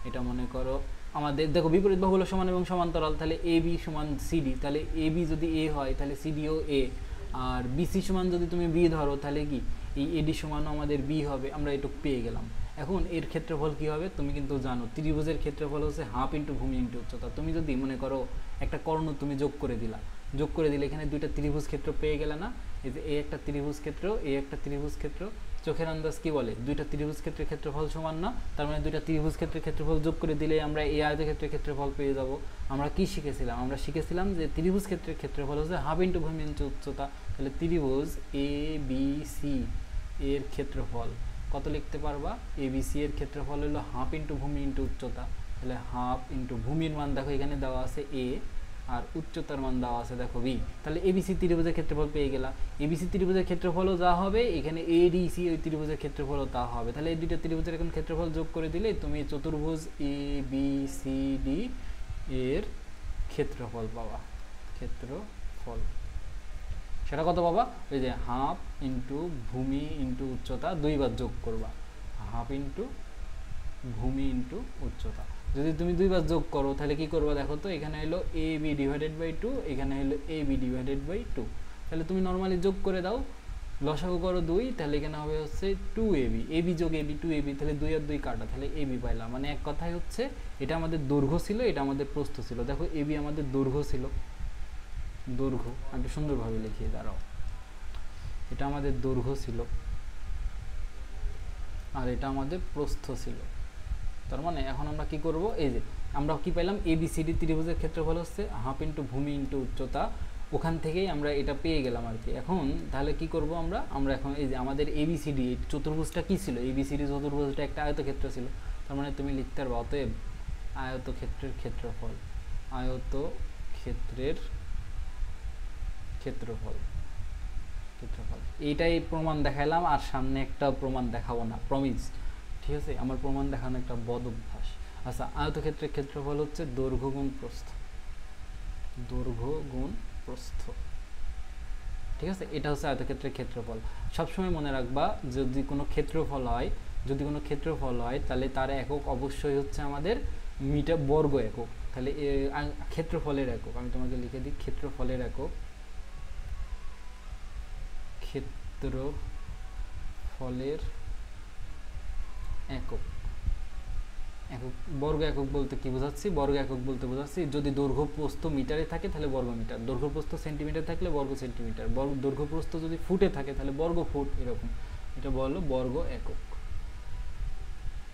এটা মনে করো আমাদের দেখো বিপরীত বাহুগুলো সমান এবং সমান্তরাল, তাহলে এ বি সমান সিডি, তাহলে এ বি যদি এ হয় তাহলে সিডিও এ, আর বিসি সমান যদি তুমি বি ধরো তাহলে কি এই এডি সমানও আমাদের বি হবে। আমরা এটুকু পেয়ে গেলাম। এখন এর ক্ষেত্রফল কি হবে তুমি কিন্তু জানো, ত্রিভুজের ক্ষেত্রফল হচ্ছে হাফ ইন্টু ভূমি ইন্টু উচ্চতা। তুমি যদি মনে করো একটা কর্ণ তুমি যোগ করে দিলা, যোগ করে দিলে এখানে দুইটা ত্রিভুজ ক্ষেত্র পেয়ে গেলে না, এই যে এ একটা ত্রিভুজ ক্ষেত্র, এ একটা ত্রিভুজ ক্ষেত্র, চোখের আন্দাজ কি বলে দুইটা ত্রিভুজ ক্ষেত্রের ক্ষেত্রফল সমান না, তার মানে দুইটা ত্রিভুজ ক্ষেত্রের ক্ষেত্রফল যোগ করে দিলে আমরা এই আয়তক্ষেত্রের ক্ষেত্রফল পেয়ে যাব। আমরা কি শিখেছিলাম, আমরা শিখেছিলাম যে ত্রিভুজ ক্ষেত্রের ক্ষেত্রফল হচ্ছে হাফ ইন্টু ভূমি ইন্টু উচ্চতা। তাহলে ত্রিভুজ এ বি সি এর ক্ষেত্রফল কত লিখতে পারবা, এ বি সি এর ক্ষেত্রফল হলো হাফ ইন্টু ভূমি ইন্টু উচ্চতা। তাহলে হাফ ইন্টু ভূমির মান দেখো এখানে দেওয়া আছে এ, আর উচ্চতার মান দেওয়া আছে দেখো বি। তাহলে এবিসি ত্রিভুজের ক্ষেত্রফল পেয়ে গেলা। এবিসি ত্রিভুজের ক্ষেত্রফলও যা হবে, এখানে এডিসি ওই ত্রিভুজের ক্ষেত্রফলও তা হবে। তাহলে এই দুইটা ত্রিভুজের এখন ক্ষেত্রফল যোগ করে দিলে তুমি চতুর্ভুজ এ বি সি ডি এর ক্ষেত্রফল পাবা। ক্ষেত্রফল সেটা কত পাবা, ওই যে হাফ ইন্টু ভূমি ইন্টু উচ্চতা, দুইবার যোগ করবা, হাফ ইন্টু ভূমি ইন্টু উচ্চতা। যদি তুমি দুইবার যোগ করো তাহলে কি করবা দেখো তো, এখানে হলো এ বি ডিভাইডেড বাই 2, এখানে হলো এ বি ডিভাইডেড বাই 2। তাহলে তুমি নর্মালি যোগ করে দাও, লসাগু করো 2, তাহলে এখানে হবে হচ্ছে 2ab, এবি যোগ এবি 2ab, তাহলে 2 আর 2 কাটা, তাহলে এবি পাইলাম। মানে এক কথাই হচ্ছে এটা আমাদের দৈর্ঘ্য ছিল, এটা আমাদের প্রস্থ ছিল। দেখো এবি আমাদের দৈর্ঘ্য ছিল, দৈর্ঘ্য একটু সুন্দরভাবে লিখিয়ে দাঁড়াও, এটা আমাদের দৈর্ঘ্য ছিল আর এটা আমাদের প্রস্থ ছিল। তার মানে এখন আমরা কি করব, এই যে আমরা কি পেলাম এবিসিডি ত্রিভুজের ক্ষেত্রফল হচ্ছে হাফ ইন্টু ভূমি ইন্টু উচ্চতা, ওখান থেকেই আমরা এটা পেয়ে গেলাম আর কি। এখন তাহলে কি করব আমরা এখন এই যে আমাদের এবিসিডি চতুর্ভুজটা কি ছিল, এবিসিডি চতুর্ভুজটা একটা আয়তক্ষেত্র ছিল। তার মানে তুমি লিখতে পারবে অতএব আয়তক্ষেত্রের ক্ষেত্রফল, আয়তক্ষেত্রের ক্ষেত্রফল, ক্ষেত্রফল এইটাই প্রমাণ দেখাইলাম, আর সামনে একটা প্রমাণ দেখাবো না, প্রমিস। ঠিক আছে, আমার প্রমাণ দেখানো একটা বদ অভ্যাস। আচ্ছা, আয়তক্ষেত্রের ক্ষেত্রফল হচ্ছে দৈর্ঘ্য গুণ প্রস্থ, দৈর্ঘ্য গুণ প্রস্থ। ঠিক আছে, এটা হচ্ছে আয়তক্ষেত্রের ক্ষেত্রফল। সবসময় মনে রাখবা যদি কোনো ক্ষেত্রফল হয়, যদি কোনো ক্ষেত্রফল হয় তাহলে তার একক অবশ্যই হচ্ছে আমাদের মিটার, বর্গ একক। তাহলে ক্ষেত্রফলের একক আমি তোমাকে লিখে দিই, ক্ষেত্রফলের একক, ক্ষেত্রফলের একক। একক বর্গ একক বলতে কি বোঝাচ্ছি, বর্গ একক বলতে বোঝাচ্ছি যদি দৈর্ঘ্য প্রস্থ মিটারে থাকে তাহলে বর্গ মিটার, দৈর্ঘ্য প্রস্থ সেন্টিমিটার থাকলে বর্গ সেন্টিমিটার, দৈর্ঘ্য প্রস্থ যদি ফুটে থাকে তাহলে বর্গ ফুট, এরকম। এটা বললো বর্গ একক।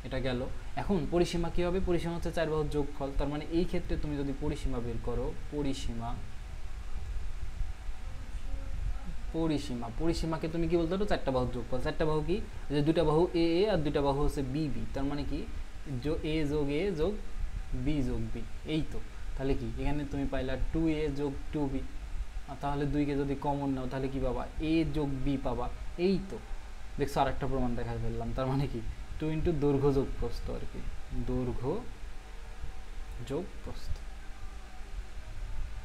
এটা গেল। এখন পরিসীমা কি হবে, পরিসীমা হচ্ছে চার বাহুর যোগফল। তার মানে এই ক্ষেত্রে তুমি যদি পরিসীমা বের করো, পরিসীমা, পরিসীমা, পরিসীমাকে তুমি কি বলতে পারো, চারটা বাহুর যোগফল। চারটা বাহু কি, যে দুটা বাহু এ এ আর দুটা বাহু হচ্ছে বি বি। তার মানে কি এ যোগ এ যোগ বি যোগ বি, এই তো। তাহলে কি এখানে তুমি পাইলা 2a যোগ 2b, আর তাহলে 2কে যদি কমন নাও তাহলে কি পাবা, a যোগ b পাবা। এই তো দেখছো, আরেকটা প্রমাণ দেখাই ফেললাম। তার মানে কি 2 ইন্টু দৈর্ঘ্য যোগ প্রস্থ আর কি। দৈর্ঘ্য যোগ প্রস্থ,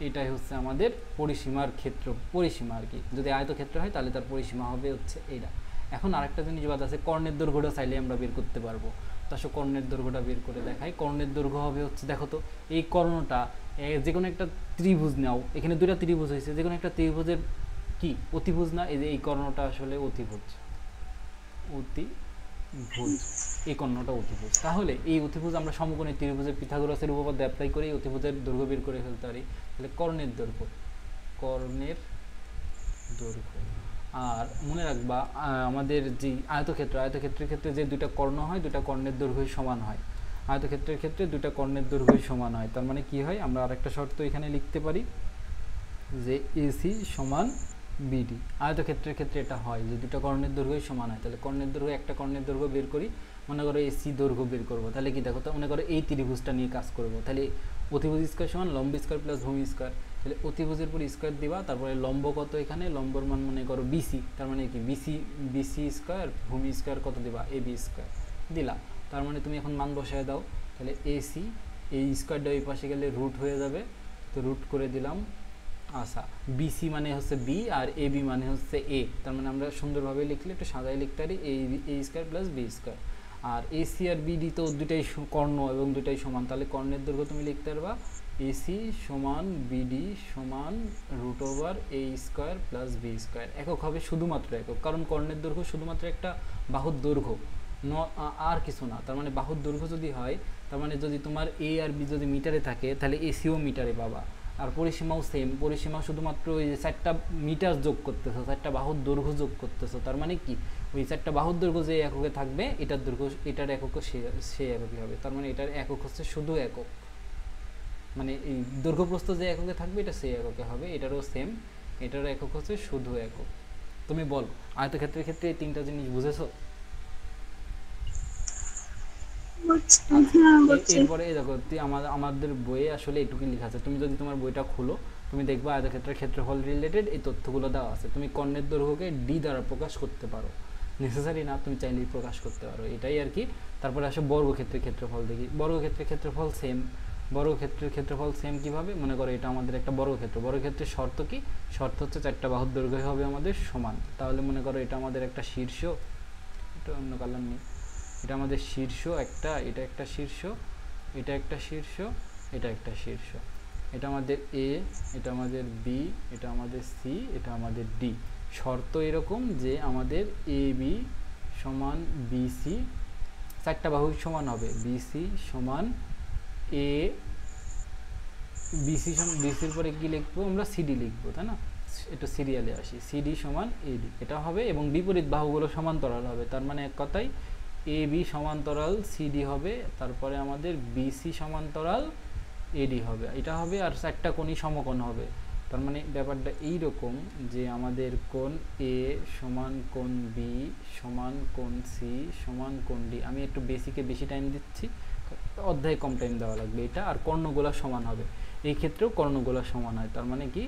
এটাই হচ্ছে আমাদের পরিসীমার ক্ষেত্র, পরিসীমা আর কি। যদি আয়তক্ষেত্র হয় তাহলে তার পরিসীমা হবে হচ্ছে এইটা। এখন আরেকটা জিনিস বাদ আছে, কর্ণের দৈর্ঘ্যটা চাইলে আমরা বের করতে পারবো। তো আসলে কর্ণের দৈর্ঘ্যটা বের করে দেখাই। কর্ণের দৈর্ঘ্য হবে হচ্ছে, দেখো তো এই কর্ণটা যে কোনো একটা ত্রিভুজ নাও, এখানে দুইটা ত্রিভুজ হয়েছে, যে কোনো একটা ত্রিভুজের কি অতিভুজ না, এই যে এই কর্ণটা আসলে অতিভুজ, অতিভুজ, এই কর্ণটা অতিভুজ। তাহলে এই অতিভুজ আমরা সমকোণী ত্রিভুজের পিথাগোরাসের উপপাদ্য অ্যাপ্লাই করে এই অতিভুজের দৈর্ঘ্য বের করে ফেলতে পারি। তাহলে কর্ণের দৈর্ঘ্য, কর্ণের দৈর্ঘ্য। আর মনে রাখবা আমাদের যে আয়তক্ষেত্রের ক্ষেত্রে যে দুইটা কর্ণ হয়, দুইটা কর্ণের দৈর্ঘ্য সমান হয়। আয়তক্ষেত্রের ক্ষেত্রে দুইটা কর্ণের দৈর্ঘ্য সমান হয়। তার মানে কি হয়, আমরা আরেকটা শর্ত এখানে লিখতে পারি যে এসি সমান বিডি। আয়তক্ষেত্রের ক্ষেত্রে এটা হয় যে দুটো কর্ণের দৈর্ঘ্য সমান হয়। তাহলে কর্ণের দৈর্ঘ্য, একটা কর্ণের দৈর্ঘ্য বের করি, মনে করো এসি দৈর্ঘ্য বের করবো। তাহলে কি দেখো তো, মনে করো এই ত্রিভুজটা নিয়ে কাজ করবো। তাহলে অতিভুজ স্কয়ার সমান লম্ব স্কয়ার প্লাস ভূমি স্কয়ার। তাহলে অতিভুজের পর স্কয়ার দিবা, তারপরে লম্ব কত, এখানে লম্বর মান মনে করো বিসি, তার মানে কি বিসি স্কয়ার, ভূমি স্কয়ার কত দিবা, এবি স্কয়ার দিলা। তার মানে তুমি এখন মান বসায় দাও। তাহলে এসি, এই স্কয়ারটা ওই পাশে গেলে রুট হয়ে যাবে, তো রুট করে দিলাম। আচ্ছা, বিসি মানে হচ্ছে বি আর এ বি মানে হচ্ছে এ। তার মানে আমরা সুন্দরভাবে লিখলে একটু সাজায় লিখতে পারি এ স্কয়ার প্লাস বি স্কয়ার। আর এসি আর বিডি তো দুটাই কর্ণ এবং দুটাই সমান, তাহলে কর্ণের দৈর্ঘ্য তুমি লিখতে পারবা এসি সমান বিডি সমান root over a square plus B square. একক হবে শুধুমাত্র একক, কারণ কর্ণের দৈর্ঘ্য শুধুমাত্র একটা বাহুর দৈর্ঘ্য, আর কিছু না। তার মানে বাহুর দৈর্ঘ্য যদি হয়, তার মানে যদি তোমার এ আর বি যদি মিটারে থাকে, তাহলে এসিও মিটারে পাবা। আর পরিসীমাও সেম, পরিসীমা শুধুমাত্র ওই যে 4টা মিটার যোগ করতেছো, 4টা বাহুর দৈর্ঘ্য যোগ করতেছো। তার মানে কি, ওই 4টা বাহুর দৈর্ঘ্য যে এককে থাকবে, এটার দৈর্ঘ্য এটার একক সে এককই হবে। তার মানে এটার একক হচ্ছে শুধু একক, মানে এই দৈর্ঘ্যপ্রস্থ যে এককে থাকবে এটা সেই এককে হবে। এটারও সেম, এটারও একক হচ্ছে শুধু একক। তুমি বল, আয়তক্ষেত্রের ক্ষেত্রে এই তিনটা জিনিস বুঝেছো? এরপরে দেখো আমাদের বইয়ে আসলে এটুকুই লেখা আছে। তুমি যদি তোমার বইটা খুলো, তুমি দেখবা আয়তক্ষেত্রের ক্ষেত্রফল রিলেটেড এই তথ্যগুলো দেওয়া আছে। তুমি কর্ণের দৈর্ঘ্যকে ডি দ্বারা প্রকাশ করতে পারো, নেসেসারি না, তুমি চাইলেই প্রকাশ করতে পারো, এটাই আর কি। তারপরে আসো বর্গক্ষেত্রের ক্ষেত্রফল দেখি। বর্গক্ষেত্রের ক্ষেত্রফল সেম। বর্গক্ষেত্রের ক্ষেত্রফল সেম কিভাবে, মনে করো এটা আমাদের একটা বর্গক্ষেত্র। বর্গক্ষেত্রের শর্ত কি, শর্ত হচ্ছে 4টা বাহুর দৈর্ঘ্য হবে আমাদের সমান। তাহলে মনে করো এটা আমাদের একটা শীর্ষ, এটা অন্য কালার নেই, এটা আমাদের শীর্ষ একটা, এটা একটা শীর্ষ, এটা একটা শীর্ষ, এটা একটা শীর্ষ। এটা আমাদের এ, এটা আমাদের বি, এটা আমাদের সি, এটা আমাদের ডি। শর্ত এরকম যে আমাদের এ বি সমান বিসি, 4টা বাহু সমান হবে, বিসি সমান এ, বিসির পরে কি লিখবো আমরা, সিডি লিখবো, তাই না? এটা সিরিয়ালে আসি, সিডি সমান এডি এটা হবে, এবং বিপরীত বাহুগুলো সমান্তরাল হবে। তার মানে এক কথায় এ বি সমান্তরাল সিডি হবে, তারপরে আমাদের বিসি সমান্তরাল এডি হবে, এটা হবে। আর 4টা কোণই সমকোণ হবে। তার মানে ব্যাপারটা এইরকম যে আমাদের কোণ এ সমান কোণ বি সমান কোণ সি সমান কোণ ডি। আমি একটু বেসিকে বেশি টাইম দিচ্ছি, অধ্যায়ে কম টাইম দেওয়া লাগবে এটা। আর কর্ণগুলা সমান হবে, এই ক্ষেত্রেও কর্ণগুলা সমান হয়। তার মানে কি,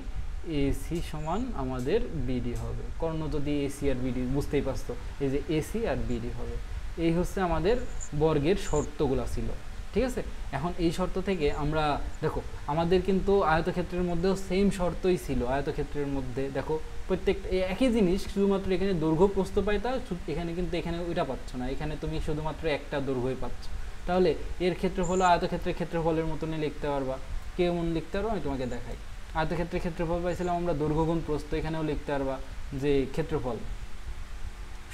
এসি সমান আমাদের বিডি হবে। কর্ণ যদি এসি আর বিডি, বুঝতেই পারছো, এই যে এসি আর বিডি হবে। এই হচ্ছে আমাদের বর্গের শর্তগুলা ছিল, ঠিক আছে? এখন এই শর্ত থেকে আমরা দেখো, আমাদের কিন্তু আয়তক্ষেত্রের মধ্যেও সেম শর্তই ছিল। আয়তক্ষেত্রের মধ্যে দেখো প্রত্যেকটা একই জিনিস, শুধুমাত্র এখানে দৈর্ঘ্য প্রস্থ পাইতা, এখানে কিন্তু এখানে ওইটা পাচ্ছ না, এখানে তুমি শুধুমাত্র একটা দৈর্ঘ্যই পাচ্ছ। তাহলে এর ক্ষেত্রফল আয়তক্ষেত্রের ক্ষেত্রফলের মতনই লিখতে পারবা। কেমন লিখতে পারবো আমি তোমাকে দেখাই। আয়তক্ষেত্রের ক্ষেত্রফল পাইছিলাম আমরা দৈর্ঘ্য গুণ প্রস্থ, এখানেও লিখতে পারবা যে ক্ষেত্রফল,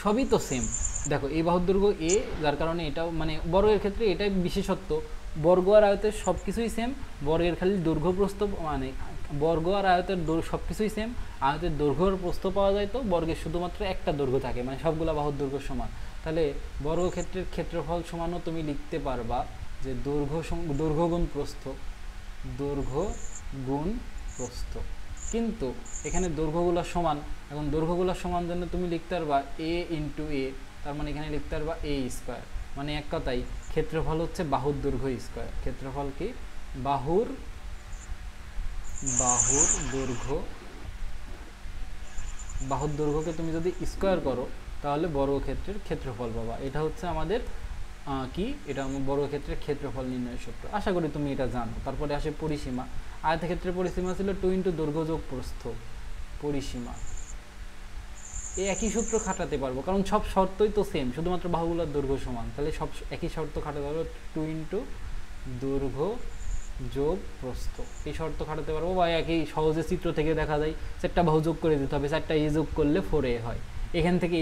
সবই তো সেম। দেখো এই বাহুর দৈর্ঘ্য এ, যার কারণে এটাও, মানে বর্গের ক্ষেত্রে এটাই বিশেষত্ব, বর্গ আর আয়তের সব কিছুই সেম, বর্গের খালি দৈর্ঘ্য প্রস্থ, মানে বর্গ আর আয়তের সব কিছুই সেম। আয়তের দৈর্ঘ্য আর প্রস্থ পাওয়া যায়, তো বর্গের শুধুমাত্র একটা দৈর্ঘ্য থাকে, মানে সবগুলা বাহুর দৈর্ঘ্য সমান। তাহলে বর্গক্ষেত্রের ক্ষেত্রফল সমানও তুমি লিখতে পারবা যে দৈর্ঘ্য গুণ প্রস্থ, দৈর্ঘ্য গুণ প্রস্থ। কিন্তু এখানে দৈর্ঘ্যগুলো সমান, এখন দৈর্ঘ্যগুলো সমান জন্য তুমি লিখতে পারবা এ ইন্টু এ, তার মানে এখানে লিখতে পারবা এ স্কয়ার। মানে এক কথায় ক্ষেত্রফল হচ্ছে বাহুর দৈর্ঘ্য স্কয়ার। ক্ষেত্রফল কি, বাহুর দৈর্ঘ্য, বাহুর দৈর্ঘ্যকে তুমি যদি স্কয়ার করো তাহলে বর্গক্ষেত্রের ক্ষেত্রফল পাবা। এটা হচ্ছে আমাদের কি এটা বর্গক্ষেত্রের ক্ষেত্রফল নির্ণয়ের সূত্র। আশা করি তুমি এটা জানো। তারপরে আসে পরিসীমা। আয়তক্ষেত্রের পরিসীমা ছিল 2 × দৈর্ঘ্য যোগ প্রস্থ। পরিসীমা এই একই সূত্র খাটাতে পারবো, কারণ সব শর্তই তো সেম, শুধুমাত্র বাহুগুলোর দৈর্ঘ্য সমান, তাহলে সব একই শর্ত খাটাতে পারবো। 2 × দৈর্ঘ্য যোগ প্রস্থ এই শর্ত খাটাতে পারবো, বা একই সহজে চিত্র থেকে দেখা যায় 4টা বাহু যোগ করে দিতে হবে, 4টা এ যোগ করলে 4a হয়। এখান থেকে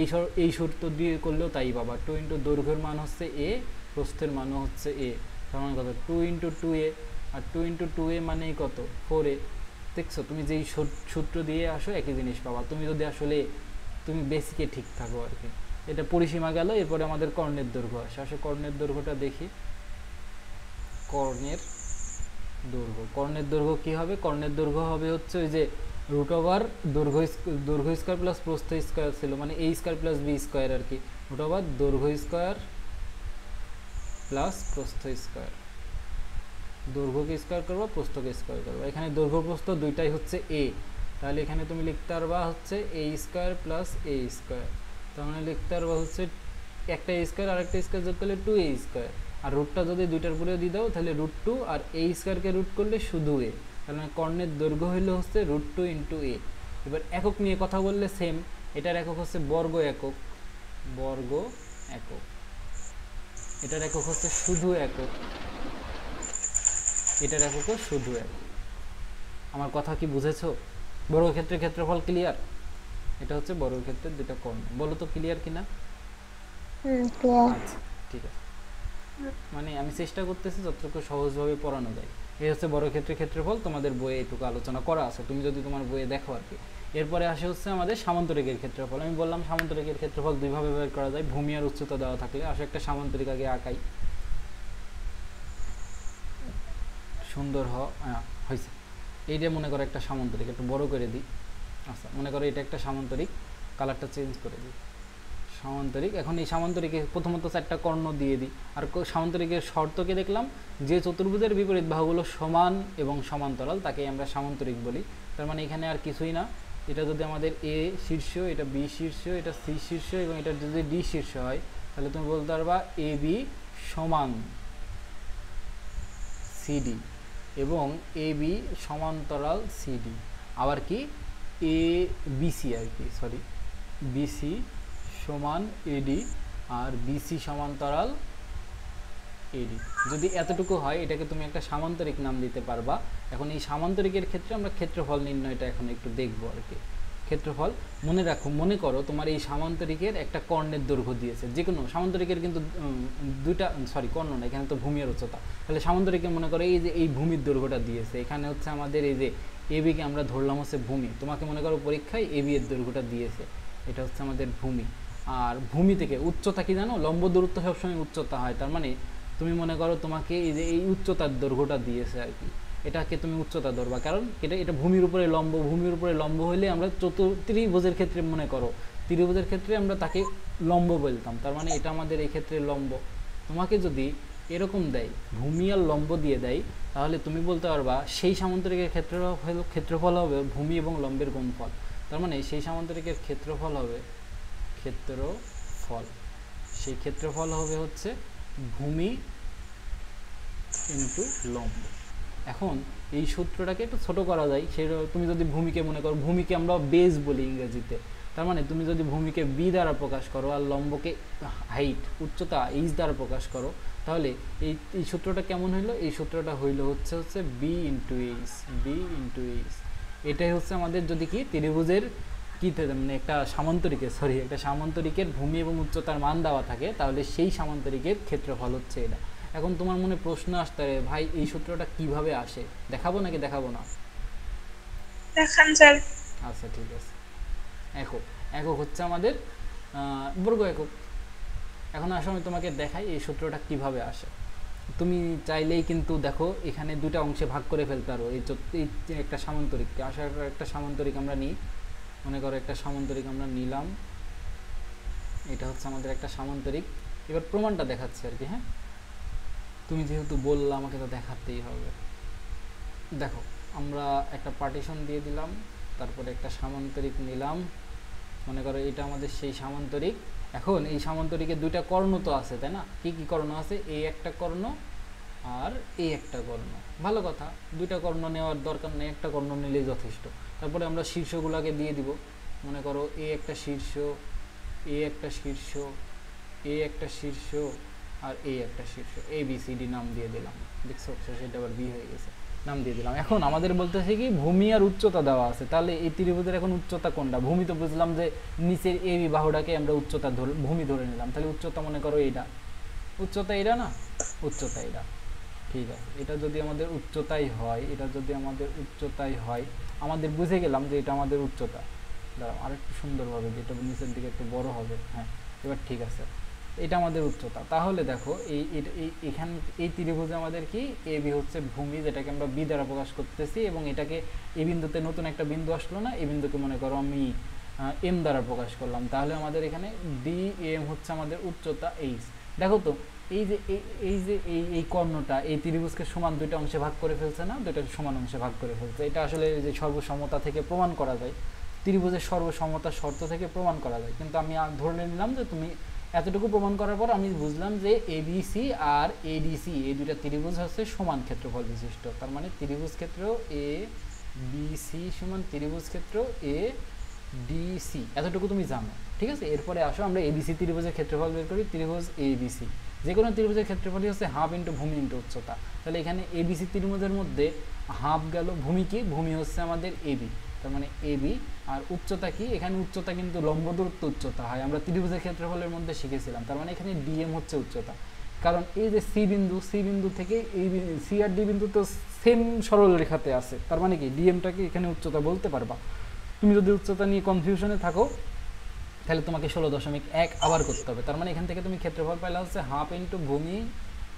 এই সূত্র দিয়ে করলেও তাই পাবা। 2 × দৈর্ঘ্যের মান হচ্ছে a, প্রস্থের মানও হচ্ছে a, তার মানে কত 2 × 2a, আর 2 × 2a মানেই কত 4a। দেখছো, তুমি যেই সূত্র দিয়ে আসো একই জিনিস পাবা, তুমি যদি আসলে তুমি বেসিকে ঠিক থাকো আর কি। এটা পরিসীমা গেল, এরপরে আমাদের কর্ণের দৈর্ঘ্য আসে। আসলে কর্ণের দৈর্ঘ্যটা দেখি। কর্ণের দৈর্ঘ্য কি হবে? কর্ণের দৈর্ঘ্য হবে হচ্ছে ওই যে √ দৈর্ঘ্য স্কয়ার প্লাস প্রস্থ স্কয়ার ছিল, মানে a square plus b square আর কি। √ দৈর্ঘ্য স্কয়ার প্লাস প্রস্থ স্কয়ার। দৈর্ঘ্যকে স্কয়ার করবো, প্রস্থকে স্কয়ার করবো। এখানে দৈর্ঘ্য প্রস্থ দুইটাই হচ্ছে a, তাহলে এখানে তুমি লিখতে পারবা হচ্ছে a square plus a square. তার মানে লিখতে পারবা হচ্ছে একটা a স্কয়ার আর একটা স্কয়ার যোগ করলে 2a স্কয়ার, আর রুটটা যদি দুইটার উপরে দিয়ে দাও তাহলে √2, আর a স্কয়ারকে রুট করলে শুধু a। তার মানে কর্ণের দৈর্ঘ্য হইলো হচ্ছে √2 × a। এবার একক নিয়ে কথা বললে সেম, এটার একক হচ্ছে বর্গ একক, এটার একক হচ্ছে শুধু একক, এটার এককও শুধু একক। আমার কথা কি বুঝেছো? বর্গক্ষেত্রের ক্ষেত্রফল ক্লিয়ার? এটা হচ্ছে বর্গক্ষেত্রের দুটো কর্ণ। বলো তো ক্লিয়ার কিনা? আচ্ছা ঠিক আছে, মানে আমি চেষ্টা করতেছি যতটুকু সহজভাবে পড়ানো যায়। এই হচ্ছে বর্গক্ষেত্রের ক্ষেত্রফল, তোমাদের বইয়ে এটুকু আলোচনা করা আছে, তুমি যদি তোমার বইয়ে দেখো আর কি। এরপরে আসে হচ্ছে আমাদের সামান্তরিকের ক্ষেত্রফল। আমি বললাম সামান্তরিকের ক্ষেত্রফল দুইভাবে বের করা যায়, ভূমি আর উচ্চতা দেওয়া থাকলে। আসলে একটা সামান্তরিক আগে আঁকাই, সুন্দর হয়েছে। এইটা মনে করো একটা সামান্তরিক, একটু বড় করে দিই। আচ্ছা, মনে করো এটা একটা সামান্তরিক, কালারটা চেঞ্জ করে দিই। সামান্তরিক। এখন এই সামান্তরিকে প্রথমত 4টা কর্ণ দিয়ে দিই। আর সামান্তরিকের শর্তকে দেখলাম, যে চতুর্ভুজের বিপরীত বাহুগুলো সমান এবং সমান্তরাল তাকে আমরা সামান্তরিক বলি। তার মানে এখানে আর কিছুই না, এটা যদি আমাদের এ শীর্ষ, এটা বি শীর্ষ, এটা সি শীর্ষ, এবং এটা যদি ডি শীর্ষ হয়, তাহলে তুমি বলতে পারবা এ বি সমান সিডি, এবং এ বি সমান্তরাল সিডি। আবার কি এ বিসি আর কি, সরি, বিসি সমান এডি, আর বিসি সমান্তরাল এডি। যদি এতটুকু হয়, এটাকে তুমি একটা সামান্তরিক নাম দিতে পারবা। এখন এই সামান্তরিকের ক্ষেত্রে আমরা ক্ষেত্রফল নির্ণয়টা এখন একটু দেখবো আর কি। ক্ষেত্রফল মনে রাখো, মনে করো তোমার এই সামান্তরিকের একটা কর্ণের দৈর্ঘ্য দিয়েছে, যে কোনো সামান্তরিকের কিন্তু দুইটা, সরি কর্ণ না, এখানে তো ভূমি আর উচ্চতা। তাহলে সামান্তরিকে মনে করো এই যে এই ভূমির দৈর্ঘ্যটা দিয়েছে, এখানে হচ্ছে আমাদের এই যে এবিকে আমরা ধরলাম হচ্ছে ভূমি। তোমাকে মনে করো পরীক্ষায় এবি এর দৈর্ঘ্যটা দিয়েছে, এটা হচ্ছে আমাদের ভূমি। আর ভূমি থেকে উচ্চতা কি জানো? লম্ব দূরত্ব সবসময় উচ্চতা হয়। তার মানে তুমি মনে করো তোমাকে এই যে এই উচ্চতার দৈর্ঘ্যটা দিয়েছে আর কি, এটাকে তুমি উচ্চতা ধরবা, কারণ এটা ভূমির উপরে লম্ব। ভূমির উপরে লম্ব হইলে আমরা ত্রিভুজের ক্ষেত্রে মনে করো, ত্রিভুজের ক্ষেত্রে আমরা তাকে লম্ব বলতাম। তার মানে এটা আমাদের এই ক্ষেত্রে লম্ব। তোমাকে যদি এরকম দেয়, ভূমি আর লম্ব দিয়ে দেয়, তাহলে তুমি বলতে পারবা সেই সামান্তরিকের ক্ষেত্রফল হবে ভূমি এবং লম্বের গুণফল। তার মানে সেই সামান্তরিকের ক্ষেত্রফল হবে সেই ক্ষেত্রফল হবে হচ্ছে ভূমি ইন্টু লম্ব। এখন এই সূত্রটাকে একটু ছোট করা যায়। সেটা তুমি যদি ভূমিকে মনে করো, ভূমিকে আমরা বেস বলি ইংরেজিতে। তার মানে তুমি যদি ভূমিকে বি দ্বারা প্রকাশ করো আর লম্বকে হাইট, উচ্চতা এইচ দ্বারা প্রকাশ করো, তাহলে এই সূত্রটা কেমন হইলো? এই সূত্রটা হইলো হচ্ছে বি ইন্টু এইচ। এটাই হচ্ছে আমাদের যদি কি ত্রিভুজের কি মানে একটা সামান্তরিকের ভূমি এবং উচ্চতার মান দেওয়া থাকে, তাহলে সেই সামান্তরিকের ক্ষেত্রফল হচ্ছে এটা। এখন তোমার মনে প্রশ্ন আসতে পারে, ভাই এই সূত্রটা কিভাবে আসে? দেখাবো নাকি দেখাবো না? দেখান স্যার। আচ্ছা ঠিক আছে। একক হচ্ছে আমাদের বর্গ একক। এখন আসো আমি তোমাকে দেখাই এই সূত্রটা কিভাবে আসে। তুমি চাইলেই কিন্তু দেখো এখানে দুটা অংশে ভাগ করে ফেলতে পারো। এই একটা সামান্তরিককে, একটা সামান্তরিক আমরা নিই, মনে করো একটা সামান্তরিক আমরা নিলাম, এটা হচ্ছে আমাদের একটা সামান্তরিক। এবার প্রমাণটা দেখাচ্ছে আর কি। হ্যাঁ, তুমি যেহেতু বললা আমাকে তো দেখাতেই হবে। দেখো, আমরা একটা পার্টিশন দিয়ে দিলাম, তারপরে একটা সামান্তরিক নিলাম, মনে করো এটা আমাদের সেই সামান্তরিক। এখন এই সামান্তরিকের দুইটা কর্ণ তো আছে, তাই না? কি কি কর্ণ আছে? এই একটা কর্ণ আর এই একটা কর্ণ। ভালো কথা, দুইটা কর্ণ নেওয়ার দরকার নেই, একটা কর্ণ নিলেই যথেষ্ট। তারপরে আমরা শীর্ষগুলোকে দিয়ে দিব। মনে করো এ একটা শীর্ষ, এ একটা শীর্ষ, এ একটা শীর্ষ, আর এ একটা শীর্ষ। এ বি সি ডি নাম দিয়ে দিলাম। দেখছো সেটা আবার বি হয়ে গেছে, নাম দিয়ে দিলাম। এখন আমাদের বলতেছে কি ভূমি আর উচ্চতা দেওয়া আছে, তাহলে এই ত্রিভুজের এখন উচ্চতা কোনটা? ভূমি তো বুঝলাম যে নিচের এ বি বাহুটাকে আমরা উচ্চতা ভূমি ধরে নিলাম, তাহলে উচ্চতা মনে করো এইটা, উচ্চতা এটা না, উচ্চতা এটা। ঠিক আছে, এটা যদি আমাদের উচ্চতাই হয়, এটা যদি আমাদের উচ্চতাই হয়, আমাদের বুঝে গেলাম যে এটা আমাদের উচ্চতা। দাঁড়াও আরেকটু সুন্দরভাবে, যেটা নিচের দিকে একটু বড় হবে। হ্যাঁ, এবার ঠিক আছে, এটা আমাদের উচ্চতা। তাহলে দেখো এখান এই ত্রিভুজে আমাদের কি এ বি হচ্ছে ভূমি, যেটাকে আমরা বি দ্বারা প্রকাশ করতেছি, এবং এটাকে এই বিন্দুতে নতুন একটা বিন্দু আসলো না, এই বিন্দুকে মনে করো আমি এম দ্বারা প্রকাশ করলাম। তাহলে আমাদের এখানে ডি এম হচ্ছে আমাদের উচ্চতা এইচ। দেখো তো এই কর্ণটা এই ত্রিভুজকে সমান দুইটা অংশে ভাগ করে ফেলছে না? দুইটা সমান অংশে ভাগ করে ফেলছে। এটা আসলে যে সর্বসমতা থেকে প্রমাণ করা যায়, ত্রিভুজের সর্বসমতার শর্ত থেকে প্রমাণ করা যায়। কিন্তু আমি ধরে নিলাম যে তুমি এতটুকু প্রমাণ করার পর আমি বুঝলাম যে এবিসি আর এডিসি এই দুইটা ত্রিভুজ হচ্ছে সমান ক্ষেত্রফল বিশিষ্ট। তার মানে ত্রিভুজ ক্ষেত্র এ বিসি সমান ত্রিভুজ ক্ষেত্র এ ডিসি, এতটুকু তুমি জানো। ঠিক আছে, এরপরে আসো আমরা এবিসি ত্রিভুজের ক্ষেত্রফল বের করি। ত্রিভুজ এবিসি, যে কোনো ত্রিভুজের ক্ষেত্রফলই হচ্ছে হাফ ইন্টু ভূমি ইন্টু উচ্চতা। তাহলে এখানে এবিসি ত্রিভুজের মধ্যে হাফ গেল, ভূমি কি? ভূমি হচ্ছে আমাদের এবি, তার মানে এবি। আর উচ্চতা কি? এখানে উচ্চতা কিন্তু লম্ব দূরত্ব উচ্চতা হয়, আমরা ত্রিভুজের ক্ষেত্রফলের মধ্যে শিখেছিলাম। তার মানে এখানে ডিএম হচ্ছে উচ্চতা। কারণ এই যে সি বিন্দু থেকে এই সি আর ডি বিন্দু তো সেম সরল রেখাতে আছে, তার মানে কি ডিএমটাকে এখানে উচ্চতা বলতে পারবা। তুমি যদি উচ্চতা নিয়ে কনফিউশনে থাকো, তাহলে তোমাকে 16.1 আবার করতে হবে। তার মানে এখান থেকে তুমি ক্ষেত্রফল পাইলা হচ্ছে হাফ ইন্টু ভূমি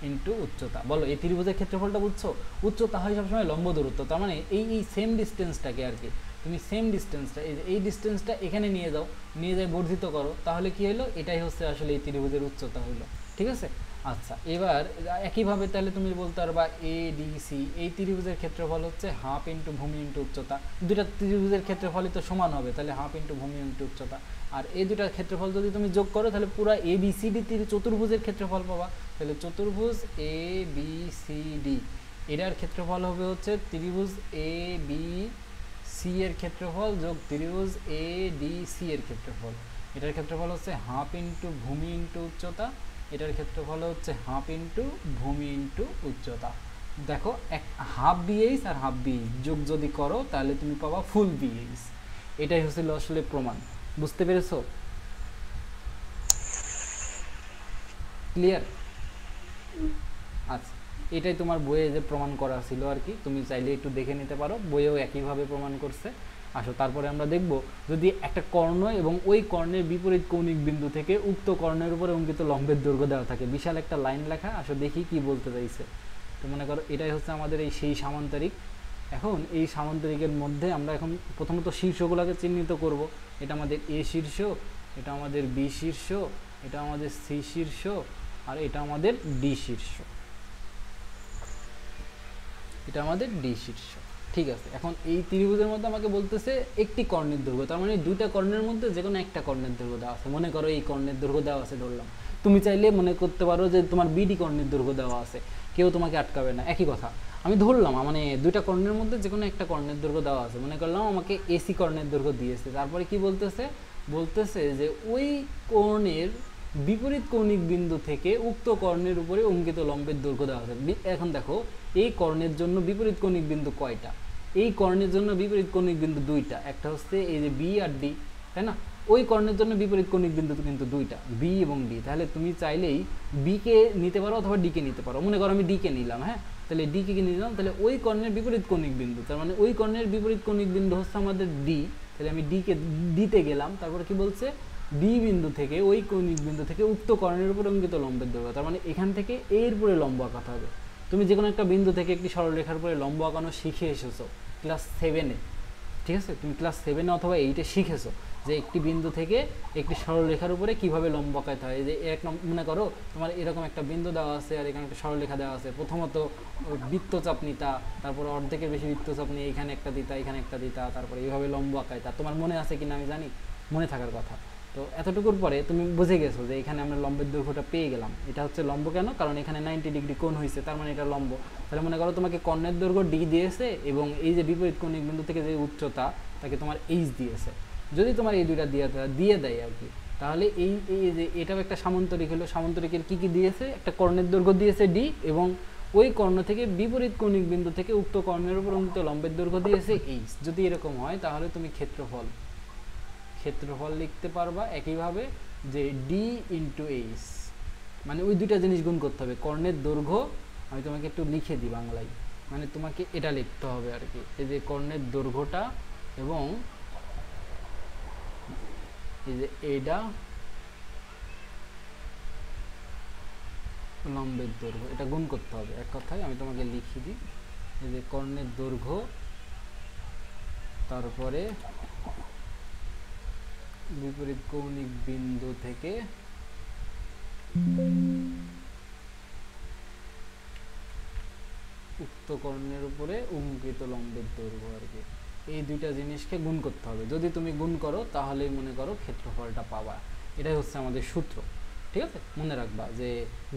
ইন্টু উচ্চতা। বলো এই ত্রিভুজের ক্ষেত্রফলটা বুঝছো? উচ্চতা হয় সবসময় লম্ব দূরত্ব। তার মানে এই সেম ডিস্টেন্সটাকে আর কি, তুমি সেম ডিস্টেন্সটা এই ডিস্টেন্সটা এখানে নিয়ে যাও, নিয়ে যাই বর্ধিত করো, তাহলে কি হলো? এটাই হচ্ছে আসলে এই ত্রিভুজের উচ্চতা হলো। ঠিক আছে, আচ্ছা এবার একইভাবে তাহলে তুমি বলতে পারবা এডিসি এই ত্রিভুজের ক্ষেত্রফল হচ্ছে হাফ ইন্টু ভূমি ইন্টু উচ্চতা। দুইটা ত্রিভুজের ক্ষেত্রফলই তো সমান হবে, তাহলে হাফ ইন্টু ভূমি ইন্টু উচ্চতা। আর এই দুটার ক্ষেত্রফল যদি তুমি যোগ করো তাহলে পুরো এ বি সি ডি চতুর্ভুজের ক্ষেত্রফল পাবা। তাহলে চতুর্ভুজ এ বি সি ডি এটার ক্ষেত্রফল হবে হচ্ছে ত্রিভুজ এ বি সি এর ক্ষেত্রফল যোগ ত্রিভুজ এ ডি সি এর ক্ষেত্রফল। এটার ক্ষেত্রফল হচ্ছে হাফ ইন্টু ভূমি ইন্টু উচ্চতা, এটার ক্ষেত্রফল হচ্ছে হাফ ইন্টু ভূমি ইন্টু উচ্চতা। দেখো এক হাফ বিএইচ আর হাফ বিএইচ যোগ যদি করো তাহলে তুমি পাবা ফুল বিএইচ। এটাই হচ্ছিল আসলে প্রমাণ। বুঝতে পেরেছো? ক্লিয়ার? আচ্ছা, এটাই তোমার বইয়ে যে প্রমাণ করা ছিল আর কি, তুমি চাইলে একটু দেখে নিতে পারো, বইয়েও একইভাবে প্রমাণ করছে। আসো তারপরে আমরা দেখব যদি একটা কর্ণ এবং ওই কর্ণের বিপরীত কৌণিক বিন্দু থেকে উক্ত কর্ণের উপরে অঙ্কিত লম্বের দৈর্ঘ্য দেওয়া থাকে, বিশাল একটা লাইন লেখা। আসো দেখি কি বলতে চাইছে। তো মনে করো এটাই হচ্ছে আমাদের এই সেই সামান্তরিক। এখন এই সামান্তরিকের মধ্যে আমরা এখন প্রথমত শীর্ষগুলোকে চিহ্নিত করব। এটা আমাদের এ শীর্ষ, এটা আমাদের বি শীর্ষ, এটা আমাদের সি শীর্ষ, আর এটা আমাদের ডি শীর্ষ। এটা আমাদের ডি শীর্ষ। ঠিক আছে, এখন এই ত্রিভুজের মধ্যে আমাকে বলতেছে একটি কর্ণের দৈর্ঘ্য, তার মানে দুইটা কর্ণের মধ্যে যে কোনো একটা কর্ণের দৈর্ঘ্য দেওয়া আছে। মনে করো এই কর্ণের দৈর্ঘ্য দেওয়া আছে ধরলাম, তুমি চাইলে মনে করতে পারো যে তোমার বিডি কর্ণের দৈর্ঘ্য দেওয়া আছে, কেউ তোমাকে আটকাবে না। একই কথা আমি ধরলাম, মানে দুইটা কর্ণের মধ্যে যে কোনো একটা কর্ণের দৈর্ঘ্য দেওয়া আছে। মনে করলাম আমাকে এসি কর্ণের দৈর্ঘ্য দিয়েছে, তারপরে কি বলতেছে? বলতেছে যে ওই কর্ণের বিপরীত কৌণিক বিন্দু থেকে উক্ত কর্ণের উপরে অঙ্কিত লম্বের দৈর্ঘ্য দেওয়া আছে। এখন দেখো এই কর্ণের জন্য বিপরীত কৌণিক বিন্দু কয়টা? এই কর্ণের জন্য বিপরীত কৌণিক বিন্দু দুইটা, একটা হচ্ছে এই যে বি আর ডি, তাই না? ওই কর্ণের জন্য বিপরীত কৌণিক বিন্দু কিন্তু দুইটা, বি এবং ডি। তাহলে তুমি চাইলেই বি কে নিতে পারো অথবা ডি কে নিতে পারো। মনে করো আমি ডি কে নিলাম, হ্যাঁ, তাহলে ডি কে নিলাম, তাহলে ওই কর্ণের বিপরীত কৌণিক বিন্দু, তার মানে ওই কর্ণের বিপরীত কৌণিক বিন্দু হচ্ছে আমাদের ডি। তাহলে আমি ডি কে ডিতে গেলাম, তারপরে কি বলছে? বি বিন্দু থেকে ওই কৌণিক বিন্দু থেকে উক্ত কর্ণের উপর অঙ্কিত লম্বের দৈর্ঘ্য, তার মানে এখান থেকে এর উপরে লম্ব আঁকাতে হবে। তুমি যে কোনো একটা বিন্দু থেকে একটি সরলরেখার উপরে লম্ব আঁকানো শিখে এসেছো ক্লাস 7-এ, ঠিক আছে? তুমি ক্লাস 7-এ অথবা 8-এ শিখেছো যে একটি বিন্দু থেকে একটি সরলরেখার উপরে কিভাবে লম্ব আঁকাতে হয়। যে এক মনে করো তোমার এরকম একটা বিন্দু দেওয়া আছে আর এখানে একটা সরলরেখা দেওয়া আছে। প্রথমত বৃত্তচাপ নিতা, তারপর অর্ধেকের বেশি বৃত্তচাপ নিয়ে এখানে একটা দিতা, এখানে একটা দিতা, তারপরে এইভাবে লম্ব আঁকাইতা। তোমার মনে আছে কিনা আমি জানি, মনে থাকার কথা। তো এতটুকুর পরে তুমি বুঝে গেছো যে এখানে আমরা লম্বের দৈর্ঘ্যটা পেয়ে গেলাম। এটা হচ্ছে লম্ব কেন, কারণ এখানে 90 ডিগ্রি কোণ হয়েছে, তার মানে এটা লম্ব। তাহলে মনে করো তোমাকে কর্ণের দৈর্ঘ্য ডি দিয়েছে এবং এই যে বিপরীত কৌণিক বিন্দু থেকে যে উচ্চতা তাকে তোমার এইচ দিয়েছে। যদি তোমার এই দুইটা দিয়ে দেয় আর কি, তাহলে এই যে এটাও একটা সামান্তরিক হলো। সামান্তরিকের কি কি দিয়েছে, একটা কর্ণের দৈর্ঘ্য দিয়েছে ডি এবং ওই কর্ণ থেকে বিপরীত কৌণিক বিন্দু থেকে উক্ত কর্ণের উপর অঙ্কিত লম্বের দৈর্ঘ্য দিয়েছে এইচ। যদি এরকম হয় তাহলে তুমি ক্ষেত্রফল লিখতে পারবা একইভাবে যে ডি ইন্টু এইচ, মানে ওই দুইটা জিনিস গুণ করতে হবে। কর্ণের দৈর্ঘ্য আমি তোমাকে একটু লিখে দিই বাংলায়, মানে তোমাকে এটা লিখতে হবে আর কি, এই যে কর্ণের দৈর্ঘ্যটা এবং এই যে এইটা লম্বের দৈর্ঘ্য, এটা গুণ করতে হবে। এক কথায় আমি তোমাকে লিখে দিই, এই যে কর্ণের দৈর্ঘ্য তারপরে বিপরীত কৌণিক বিন্দু থেকে উক্ত কর্ণের উপরে অঙ্কিত লম্বের দৈর্ঘ্য আর কি, এই দুইটা জিনিসকে গুণ করতে হবে। যদি তুমি গুণ করো তাহলেই মনে করো ক্ষেত্রফলটা পাবা। এটাই হচ্ছে আমাদের সূত্র, ঠিক আছে? মনে রাখবা যে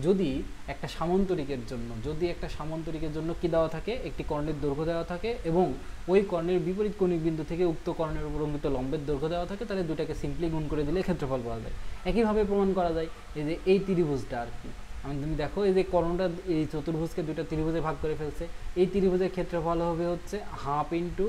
যদি একটা সামান্তরিকের জন্য কি দেওয়া থাকে, একটি কর্ণের দৈর্ঘ্য দেওয়া থাকে এবং ওই কর্ণের বিপরীত কৌণিক বিন্দু থেকে উক্ত কর্ণের উপর অঙ্কিত লম্বের দৈর্ঘ্য দেওয়া থাকে, তাহলে দুটাকে সিম্পলি গুণ করে দিলে ক্ষেত্রফল পাওয়া যায়। একইভাবে প্রমাণ করা যায় এই যে এই ত্রিভুজটা আর কি, তুমি দেখো এই যে কর্ণটা এই চতুর্ভুজকে দুইটা ত্রিভুজে ভাগ করে ফেলছে, এই ত্রিভুজের ক্ষেত্রফল হবে হচ্ছে হাফ ইন্টু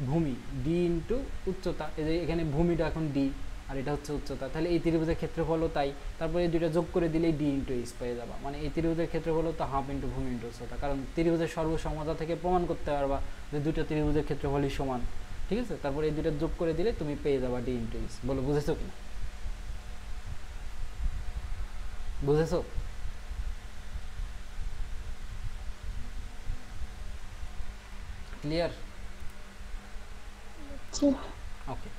ভূমি ডি ইন্টু উচ্চতা। এই যে এখানে ভূমিটা এখন ডি আর এটা হচ্ছে উচ্চতা, তাহলে এই ত্রিভুজের ক্ষেত্রফলও তাই। তারপরে এই দুইটা যোগ করে দিলেই ডি ইন্টু এইচ পেয়ে যাবা, মানে এই ত্রিভুজের ক্ষেত্রফল তো হাফ ইন্টু ভূমি ইন্টু উচ্চতা, কারণ ত্রিভুজের সর্বসমতা থেকে প্রমাণ করতে পারবা যে দুটো ত্রিভুজের ক্ষেত্রফলই সমান, ঠিক আছে? তারপরে এই দুইটা যোগ করে দিলে তুমি পেয়ে যাবা ডি ইন্টু এইচ। বলো বুঝেছো কি? বুঝেছো? ক্লিয়ার? ওকে,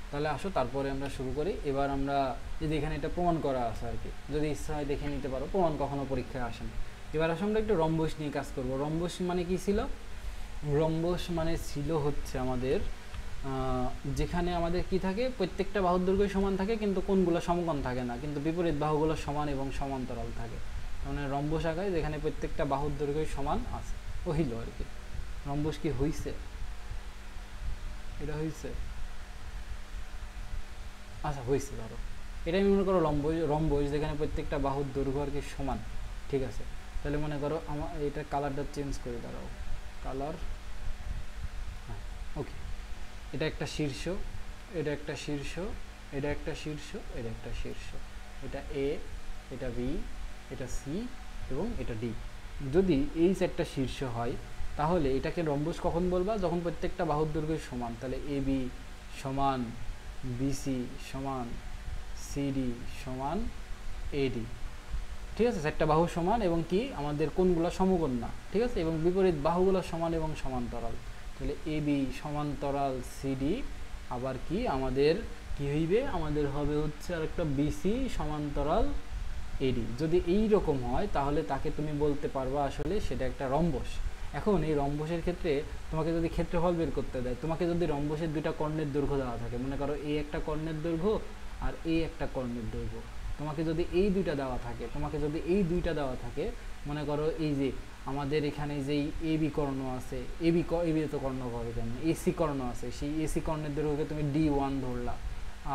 তাহলে আসো তারপরে আমরা শুরু করি। এবার আমরা যদি এখানে এটা প্রমাণ করা আছে আর কি, যদি ইচ্ছা হয় দেখে নিতে পারো, প্রমাণ কখনো পরীক্ষায় আসে না। এবার আসো আমরা একটু রম্বস নিয়ে কাজ করব। রম্বস মানে কি ছিল? রম্বস মানে ছিল হচ্ছে আমাদের যেখানে আমাদের কি থাকে, প্রত্যেকটা বাহুর দৈর্ঘ্য সমান থাকে কিন্তু কোণগুলো সমকোণ থাকে না, কিন্তু বিপরীত বাহুগুলো সমান এবং সমান্তরাল থাকে। মানে রম্বস আঁকায় যেখানে প্রত্যেকটা বাহুর দৈর্ঘ্য সমান আছে, হইল আর কি। রম্বস কি হইছে? এটা হইছে, আচ্ছা হয়েছে। ধরো এটাই মনে করো রম্বস যেখানে প্রত্যেকটা বাহুর দৈর্ঘ্য আর কি সমান, ঠিক আছে? তাহলে মনে করো আমার এটা কালারটা চেঞ্জ করে দাঁড়াও, কালার, হ্যাঁ ওকে। এটা একটা শীর্ষ, এটা একটা শীর্ষ, এটা একটা শীর্ষ, এটা একটা শীর্ষ, এটা এ, এটা বি, এটা সি এবং এটা ডি। যদি এই চারটা শীর্ষ হয় তাহলে এটাকে রম্বস কখন বলবা? যখন প্রত্যেকটা বাহুর দৈর্ঘ্য সমান। তাহলে এ বি সমান বিসি সমান সিডি সমান এডি, ঠিক আছে? চারটা বাহু সমান এবং কি আমাদের কোণগুলো সমকোণ না, ঠিক আছে? এবং বিপরীত বাহুগুলো সমান এবং সমান্তরাল। তাহলে এবি সমান্তরাল সিডি, আবার কি আমাদের কি হইবে, আমাদের হবে হচ্ছে আর একটা বিসি সমান্তরাল এডি। যদি এই রকম হয় তাহলে তাকে তুমি বলতে পারবা আসলে সেটা একটা রম্বস। এখন এই রম্বসের ক্ষেত্রে তোমাকে যদি ক্ষেত্রফল বের করতে দেয়, তোমাকে যদি রম্বসের দুইটা কর্ণের দৈর্ঘ্য দেওয়া থাকে, মনে করো এই একটা কর্ণের দৈর্ঘ্য আর এই একটা কর্ণের দৈর্ঘ্য, তোমাকে যদি এই দুইটা দেওয়া থাকে, মনে করো এই যে আমাদের এখানে যেই এবি কর্ণ আছে, এবি তো কর্ণ হবে কেন, এসি কর্ণ আছে, সেই এসি কর্ণের দৈর্ঘ্যকে তুমি D1 ধরলা,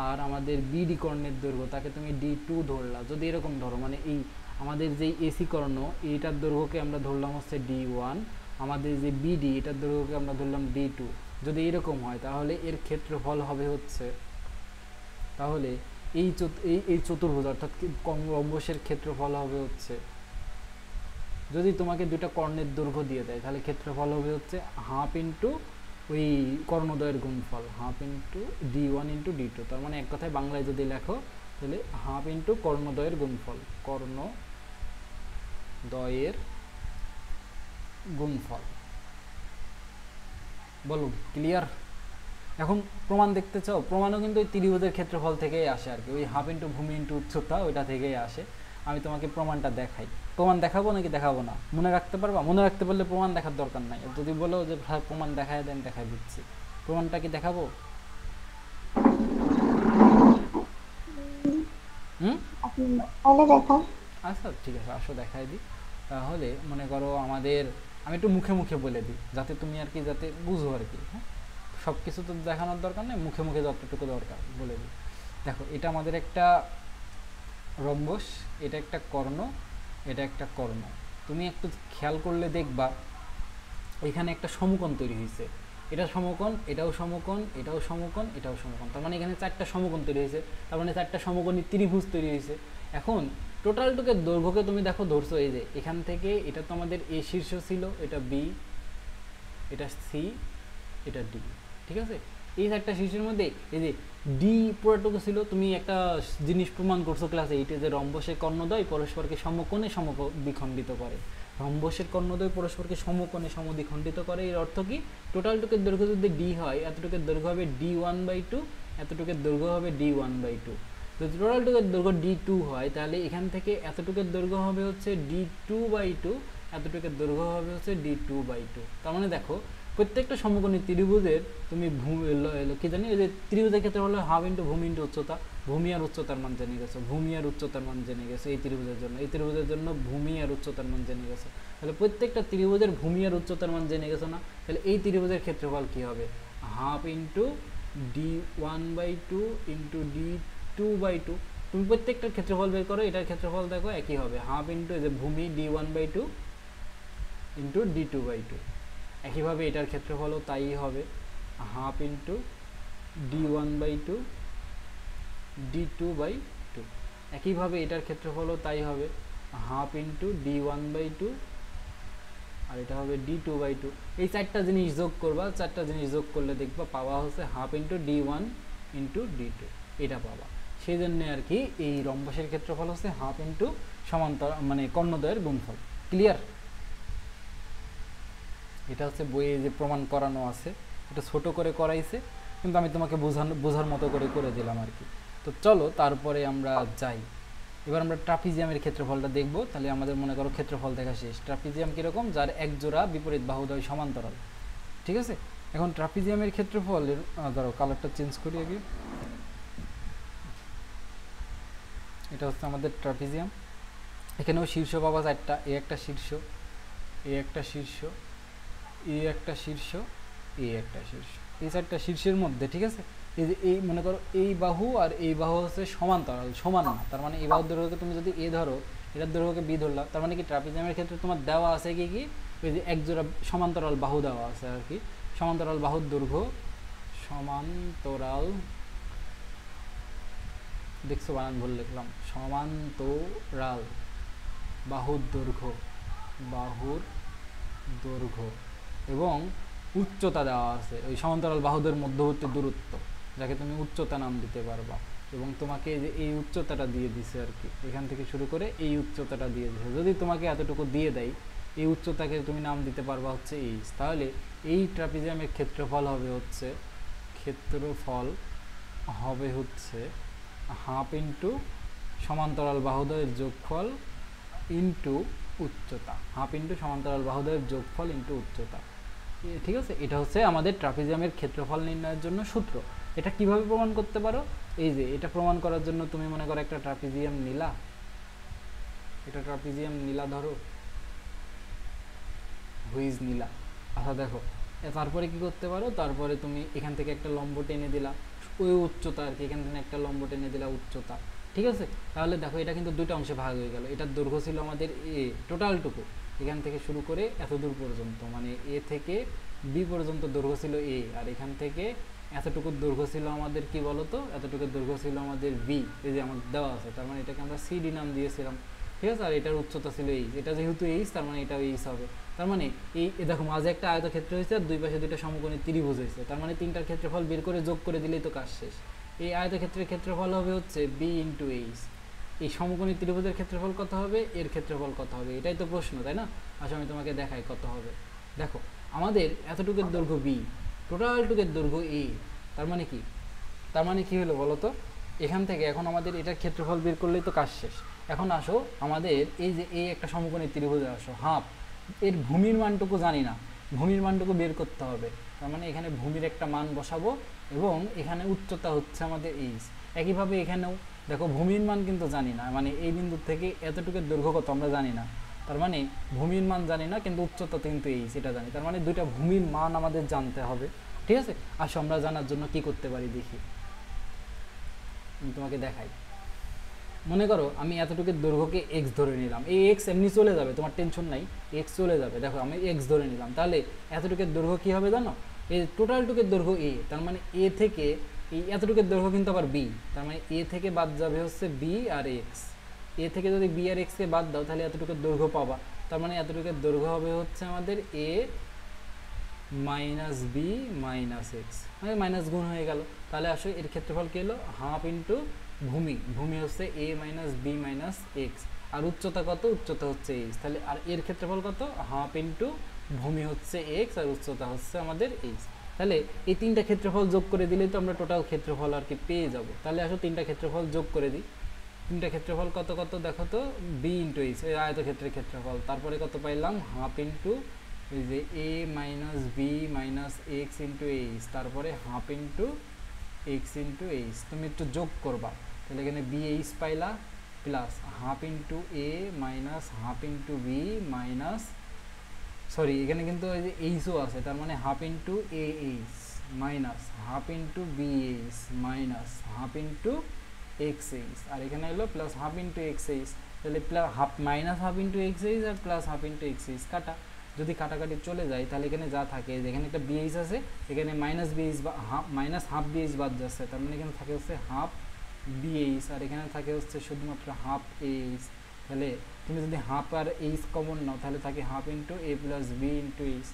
আর আমাদের বিডি কর্ণের দৈর্ঘ্য তাকে তুমি D2 ধরলা। যদি এরকম ধরো, মানে এই আমাদের যেই এসি কর্ণ এইটার দৈর্ঘ্যকে আমরা ধরলাম হচ্ছে D1, আমাদের যে বিডি এটার দৈর্ঘ্যকে আমরা ধরলাম D2। যদি এরকম হয় তাহলে এর ক্ষেত্রফল হবে হচ্ছে, তাহলে এই চতুর্ভুজ অর্থাৎ রম্বসের ক্ষেত্রফল হবে হচ্ছে, যদি তোমাকে দুটা কর্ণের দৈর্ঘ্য দিয়ে দেয় তাহলে ক্ষেত্রফল হবে হচ্ছে হাফ ইন্টু ওই কর্ণদ্বয়ের গুণফল, half into D1 into D2। তার মানে এক কথায় বাংলায় যদি লেখো তাহলে হাফ ইন্টু কর্ণদ্বয়ের গুণফল, কর্ণদ্বয়ের গুণফল। বলুন ক্লিয়ার? এখন প্রমাণ দেখতে চাও? প্রমাণও কিন্তু ওই ত্রিভুজের ক্ষেত্রফল থেকেই আসে আর কি, ওই হাফ ইন্টু ভূমি ইন্টু উচ্চতা ওইটা থেকেই আসে। আমি তোমাকে প্রমাণটা দেখাই। প্রমাণ দেখাবো নাকি দেখাবো না? মনে রাখতে পারবা? মনে রাখতে পারলে প্রমাণ দেখার দরকার নাই। যদি বলো যে প্রমাণ দেখায় দেন, দেখাই দিচ্ছি। প্রমাণটা কি দেখাবো? হুম, আপনি তাহলে দেখান। আচ্ছা ঠিক আছে, আসো দেখাই দিই। তাহলে মনে করো আমাদের, আমি একটু মুখে মুখে বলে দিই যাতে তুমি আর কি যাতে বুঝো আর কি, হ্যাঁ। সব কিছু তো দেখানোর দরকার নেই, মুখে মুখে যতটুকু দরকার বলে দিই। দেখো এটা আমাদের একটা রম্বস, এটা একটা কর্ণ, এটা একটা কর্ণ। তুমি একটু খেয়াল করলে দেখবা এখানে একটা সমকোণ তৈরি হয়েছে। এটা সমকোণ, এটাও সমকোণ, এটাও সমকোণ, এটাও সমকোণ, তার মানে এখানে চারটা সমকোণ তৈরি হয়েছে, তার মানে চারটা সমকোণী ত্রিভুজ তৈরি হয়েছে। এখন টোটালটুকের দৈর্ঘ্যকে তুমি দেখো ধরছো, এই যে এখান থেকে এটা তো আমাদের এ শীর্ষ ছিল, এটা বি, এটা সি, এটা ডি, ঠিক আছে। এই চারটা শীর্ষের মধ্যে এই যে ডি পুরোটুকু ছিল। তুমি একটা জিনিস প্রমাণ করছো ক্লাসে এইটা, যে রম্বসের কর্ণদ্বয় পরস্পরকে সমকোণে সমদ্বিখণ্ডিত করে। রম্বসের কর্ণদ্বয় পরস্পরকে সমকোণে সমদ্বিখণ্ডিত করে, এর অর্থ কি? টোটালটুকের দৈর্ঘ্য যদি ডি হয়, এতটুকুর দৈর্ঘ্য হবে ডি ওয়ান বাই টু, এতটুকুর দৈর্ঘ্য হবে ডি ওয়ান বাই টু। যদি টোটালটুকের দৈর্ঘ্য ডি টু হয়, তাহলে এখান থেকে এতটুকুর দৈর্ঘ্য হবে হচ্ছে ডি টু বাই টু, এতটুকুর দৈর্ঘ্য হবে হচ্ছে ডি টু বাই টু। তার মানে দেখো প্রত্যেকটা সমকোণী ত্রিভুজের তুমি কি জানি, এই যে ত্রিভুজের ক্ষেত্রে হলো হাফ ইন্টু ভূমি ইন্টু উচ্চতা, ভূমি আর উচ্চতার মান জেনে গেছো, ভূমি আর উচ্চতার মান জেনে গেছো এই ত্রিভুজের জন্য, এই ত্রিভুজের জন্য ভূমি আর উচ্চতার মান জেনে গেছো। তাহলে প্রত্যেকটা ত্রিভুজের ভূমি আর উচ্চতার মান জেনে গেছো না? তাহলে এই ত্রিভুজের ক্ষেত্রফল কি হবে? Half into D one by two into D two by two. তুমি প্রত্যেকটার ক্ষেত্রফল বের করো, এটার ক্ষেত্রফল দেখো একই হবে, হাফ ইন্টু যে ভূমি D one by two into D two by two. একইভাবে এটার ক্ষেত্রফলও তাই হবে, half into D one by two D two by two. একইভাবে এটার ক্ষেত্রফলও তাই হবে, half into D one by two, আর এটা হবে ডি টু বাই টু। এই চারটা জিনিস যোগ করবা, চারটা জিনিস যোগ করলে দেখবা পাওয়া হচ্ছে half into D one into D two, এটা পাবা। সেই জন্য আর কি এই রম্বসের ক্ষেত্রফল হচ্ছে হাফ ইন্টু সমান্তর মানে কর্ণদ্বয়ের গুণফল। ক্লিয়ার? এটা হচ্ছে বইয়ে যে প্রমাণ করানো আছে, এটা ছোট করে করাইছে, কিন্তু আমি তোমাকে বোঝার মতো করে করে দিলাম আর কি। তো চলো তারপরে আমরা যাই, এবার আমরা ট্রাপিজিয়ামের ক্ষেত্রফলটা দেখব। তাহলে আমাদের মনে করো ক্ষেত্রফল দেখা শেষ। ট্রাপিজিয়াম কীরকম? যার এক জোড়া বিপরীত বাহুদ্বয় সমান্তরাল, ঠিক আছে। এখন ট্রাপিজিয়ামের ক্ষেত্রফলের ধরো কালারটা চেঞ্জ করি আগে। এটা হচ্ছে আমাদের ট্রাপিজিয়াম। এখানেও শীর্ষ পাবা চারটা, এ একটা শীর্ষ, এ একটা শীর্ষ, এ একটা শীর্ষ, এ একটা শীর্ষ, এই চারটা শীর্ষের মধ্যে, ঠিক আছে। এই যে এই মনে করো এই বাহু আর এই বাহু হচ্ছে সমান্তরাল, সমান না, তার মানে এই বাহুর দৈর্ঘ্যকে তুমি যদি এ ধরো, এটার দৈর্ঘ্যকে বি ধরলা, তার মানে কি ট্রাপিজিয়ামের ক্ষেত্রে তোমার দেওয়া আছে কি কি, ওই যে একজোড়া সমান্তরাল বাহু দেওয়া আছে আর কি। সমান্তরাল বাহুর দৈর্ঘ্য, সমান্তরাল, দেখছো বানান ভুল লিখলাম, সমান্তরাল বাহুর দৈর্ঘ্য, বাহুর দৈর্ঘ্য এবং উচ্চতা দেওয়া আছে, ওই সমান্তরাল বাহুদের মধ্যবর্তী দূরত্ব, যাকে তুমি উচ্চতা নাম দিতে পারবা। এবং তোমাকে যে এই উচ্চতাটা দিয়ে দিছে আর কি, এখান থেকে শুরু করে এই উচ্চতাটা দিয়ে দিছে। যদি তোমাকে এতটুকু দিয়ে দেয়, এই উচ্চতাকে তুমি নাম দিতে পারবা হচ্ছে এইচ। তাহলে এই ট্রাপিজিয়ামের ক্ষেত্রফল হবে হচ্ছে, ক্ষেত্রফল হবে হচ্ছে হাফ ইন্টু সমান্তরাল বাহুদ্বয়ের যোগফল ইন্টু উচ্চতা, হাফ ইন্টু সমান্তরাল বাহুদ্বয়ের যোগফল ইন্টু উচ্চতা, ঠিক আছে। এটা হচ্ছে আমাদের ট্রাপিজিয়ামের ক্ষেত্রফল নির্ণয়ের জন্য সূত্র। এটা কিভাবে প্রমাণ করতে পারো? এই যে এটা প্রমাণ করার জন্য তুমি মনে করো একটা ট্রাপিজিয়াম নিলা, এটা ট্রাপিজিয়াম নিলা ধরো, হুইজ নিলা। আচ্ছা দেখো তারপরে কি করতে পারো, তারপরে তুমি এখান থেকে একটা লম্ব টেনে দিলা, ওই উচ্চতা আর কি, এখান থেকে একটা লম্ব টেনে দিলা উচ্চতা, ঠিক আছে। তাহলে দেখো এটা কিন্তু দুইটা অংশে ভাগ হয়ে গেল। এটার দৈর্ঘ্য ছিল আমাদের এ, টোটালটুকু এখান থেকে শুরু করে এত দূর পর্যন্ত, মানে এ থেকে বি পর্যন্ত দৈর্ঘ্য ছিল এ, আর এখান থেকে এতটুকুর দৈর্ঘ্য ছিল আমাদের কি বলতো, এতটুকুর দৈর্ঘ্য ছিল আমাদের বি, এই যে আমাদের দেওয়া আছে, তার মানে এটাকে আমরা সিডি নাম দিয়েছিলাম, ঠিক আছে। আর এটার উচ্চতা ছিল এইচ, এটা যেহেতু এইচ তার মানে এটাও এইচ হবে। তার মানে এই দেখো মাঝে একটা আয়তক্ষেত্র হয়েছে আর দুই পাশে দুইটা সমকোণী ত্রিভুজ হয়েছে, তার মানে তিনটার ক্ষেত্রফল বের করে যোগ করে দিলেই তো কাজ শেষ। এই আয়তক্ষেত্রের ক্ষেত্রফল হবে হচ্ছে বি ইন্টু এইচ। এই সমকোণী ত্রিভুজের ক্ষেত্রফল কত হবে, এর ক্ষেত্রফল কত হবে, এটাই তো প্রশ্ন, তাই না? আচ্ছা আমি তোমাকে দেখাই কত হবে। দেখো আমাদের এতটুকুর দৈর্ঘ্য বি, টোটালটুকের দৈর্ঘ্য এ, তার মানে কি, তার মানে কি হলো বলো তো? এখান থেকে এখন আমাদের এটার ক্ষেত্রফল বের করলেই তো কাজ শেষ। এখন আসো আমাদের এই যে এই একটা সমকোণী ত্রিভুজে আসো, হাফ, এর ভূমির মানটুকু জানি না, ভূমির মানটুকু বের করতে হবে। তার মানে এখানে ভূমির একটা মান বসাবো এবং এখানে উচ্চতা হচ্ছে আমাদের এইচ। একইভাবে এখানেও দেখো ভূমির মান কিন্তু জানি না, মানে এই বিন্দু থেকে এতটুকুর দৈর্ঘ্য কত আমরা জানি না, তার মানে ভূমির মান জানি না কিন্তু উচ্চতা কিন্তু এই সেটা জানি, তার মানে দুইটা ভূমির মান আমাদের জানতে হবে। ঠিক আছে, আসো আমরা জানার জন্য কি করতে পারি দেখি, আমি তোমাকে দেখাই। মনে করো আমি এতটুকুর দৈর্ঘ্যকে এক্স ধরে নিলাম, এই এক্স এমনি চলে যাবে, তোমার টেনশন নাই, এক্স চলে যাবে। দেখো আমি এক্স ধরে নিলাম, তাহলে এতটুকুর দৈর্ঘ্য কী হবে জানো, এই টোটালটুকুর দৈর্ঘ্য এ, তার মানে এ থেকে এই এতটুকুর দৈর্ঘ্য কিন্তু আবার বি, তার মানে এ থেকে বাদ যাবে হচ্ছে বি আর এক্স। এ থেকে যদি বি আর এক্সকে বাদ দাও তাহলে এতটুকুর দৈর্ঘ্য পাবা, তার মানে এতটুকুর দৈর্ঘ্য হবে হচ্ছে আমাদের এ মাইনাস বি মাইনাস এক্স, মানে মাইনাস গুণ হয়ে গেল। তাহলে আসলে এর ক্ষেত্রফল কী হলো, হাফ ইন্টু ভূমি, ভূমি হচ্ছে এ মাইনাস বি মাইনাস এক্স, আর উচ্চতা কত, উচ্চতা হচ্ছে এইচ, তাহলে আর এর ক্ষেত্রফল কত, হাফ ইন্টু ভূমি হচ্ছে এক্স আর উচ্চতা হচ্ছে আমাদের এইচ। তাহলে এই তিনটা ক্ষেত্রফল যোগ করে দিলেই তো আমরা টোটাল ক্ষেত্রফল আর কি পেয়ে যাব। তাহলে আসো তিনটা ক্ষেত্রফল যোগ করে দিই, তিনটা ক্ষেত্রফল কত কত দেখো তো, বি ইন্টু এইচ এই আয়তক্ষেত্রের ক্ষেত্রফল, তারপরে কত পাইলাম, হাফ ইন্টু এই যে A minus B minus X into H, তারপরে half into X into H. তুমি একটু যোগ করবা, তাহলে এখানে বি এইচ পাইলা plus half into A minus half into B minus, sorry এখানে কিন্তু এই যে এইচও আছে, তার মানে half into A H minus half into B H minus half into X H, আর এখানে হলো plus half into X H. তাহলে plus half minus half into X H আর plus half into X H কাটা, যদি কাটাকাটি চলে যায় তাহলে এখানে যা থাকে, যেখানে একটা বিএইচ আছে এখানে মাইনাস বিএইচ বা হাফ মাইনাস হাফ বিএইচ বাদ যাচ্ছে, তার মানে এখানে থাকে হচ্ছে হাফ বিএইচ আর এখানে থাকে হচ্ছে শুধুমাত্র হাফ এইচ। তাহলে তুমি যদি হাফ আর এইচ কমন নাও তাহলে থাকে হাফ ইন্টু এ প্লাস বি ইন্টু এইচ।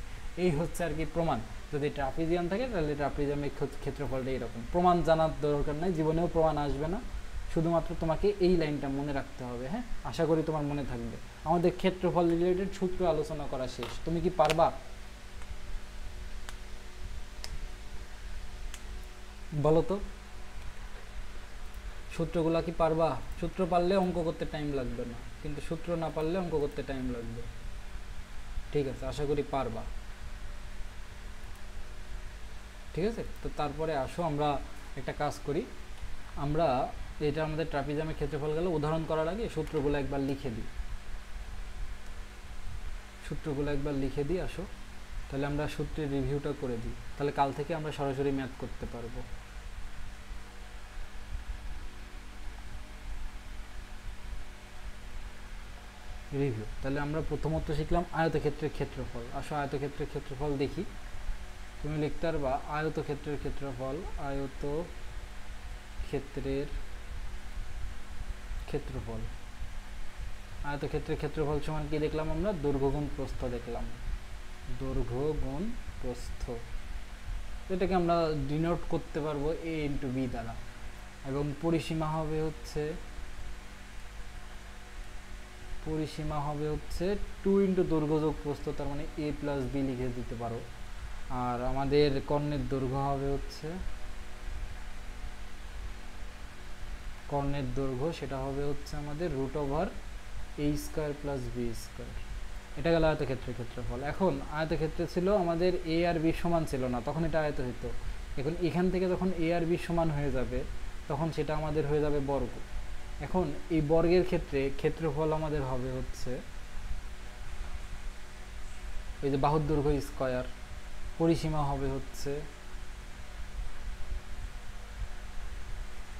এই হচ্ছে আর কি প্রমাণ। যদি ট্রাপিজিয়াম থাকে তাহলে ট্রাপিজিয়ামের ক্ষেত্রফলটা এরকম। প্রমাণ জানার দরকার নাই, জীবনেও প্রমাণ আসবে না, শুধুমাত্র তোমাকে এই লাইনটা মনে রাখতে হবে। হ্যাঁ, আশা করি তোমার মনে থাকবে। আমাদের ক্ষেত্রফল রিলেটেড সূত্র আলোচনা করা শেষ। তুমি কি পারবা? বলো তো, সূত্রগুলা কি পারবা? সূত্র পারলে অঙ্ক করতে টাইম লাগবে না, কিন্তু সূত্র না পারলে অঙ্ক করতে টাইম লাগবে। ঠিক আছে, আশা করি পারবা। ঠিক আছে, তো তারপরে আসো আমরা একটা কাজ করি। আমরা এটা আমাদের ট্রাপিজিয়ামের ক্ষেত্রফল গেল, উদাহরণ করার আগে সূত্রগুলো একবার লিখে দিই। সূত্রগুলো একবার লিখে দিই আসো, তাহলে আমরা সূত্রের রিভিউটা করে দিই, তাহলে কাল থেকে আমরা সরাসরি ম্যাথ করতে পারবো। রিভিউ, তাহলে আমরা প্রথমত শিখলাম আয়তক্ষেত্রের ক্ষেত্রফল। আসো আয়তক্ষেত্রের ক্ষেত্রফল দেখি। তুমি লিখতে পারবা আয়তক্ষেত্রের ক্ষেত্রফল, আয়তক্ষেত্রের ক্ষেত্রফল। আয়তক্ষেত্রের ক্ষেত্রফল সমান কি দেখলাম আমরা? দৈর্ঘ্য গুণ প্রস্থ দেখলাম, দৈর্ঘ্য গুণ প্রস্থ। এটাকে আমরা ডিনোট করতে পারবো এ ইন্টু বি দ্বারা, এবং পরিসীমা হবে হচ্ছে টু ইন্টু দৈর্ঘ্য যোগ প্রস্থ, তার মানে এ প্লাস বি লিখে দিতে পারো। আর আমাদের কর্ণের দৈর্ঘ্য হবে হচ্ছে সেটা হবে হচ্ছে আমাদের root over a square plus B square. এটা গেল আয়তক্ষেত্রের ক্ষেত্রফল। এখন আয়তক্ষেত্রে ছিল আমাদের এ আর বি সমান ছিল না, তখন এটা আয়ত হইতো। এখন এখান থেকে যখন এ আর বি সমান হয়ে যাবে তখন সেটা আমাদের হয়ে যাবে বর্গ। এখন এই বর্গের ক্ষেত্রে ক্ষেত্রফল আমাদের হবে হচ্ছে ওই যে বাহুর দৈর্ঘ্য স্কয়ার, পরিসীমা হবে হচ্ছে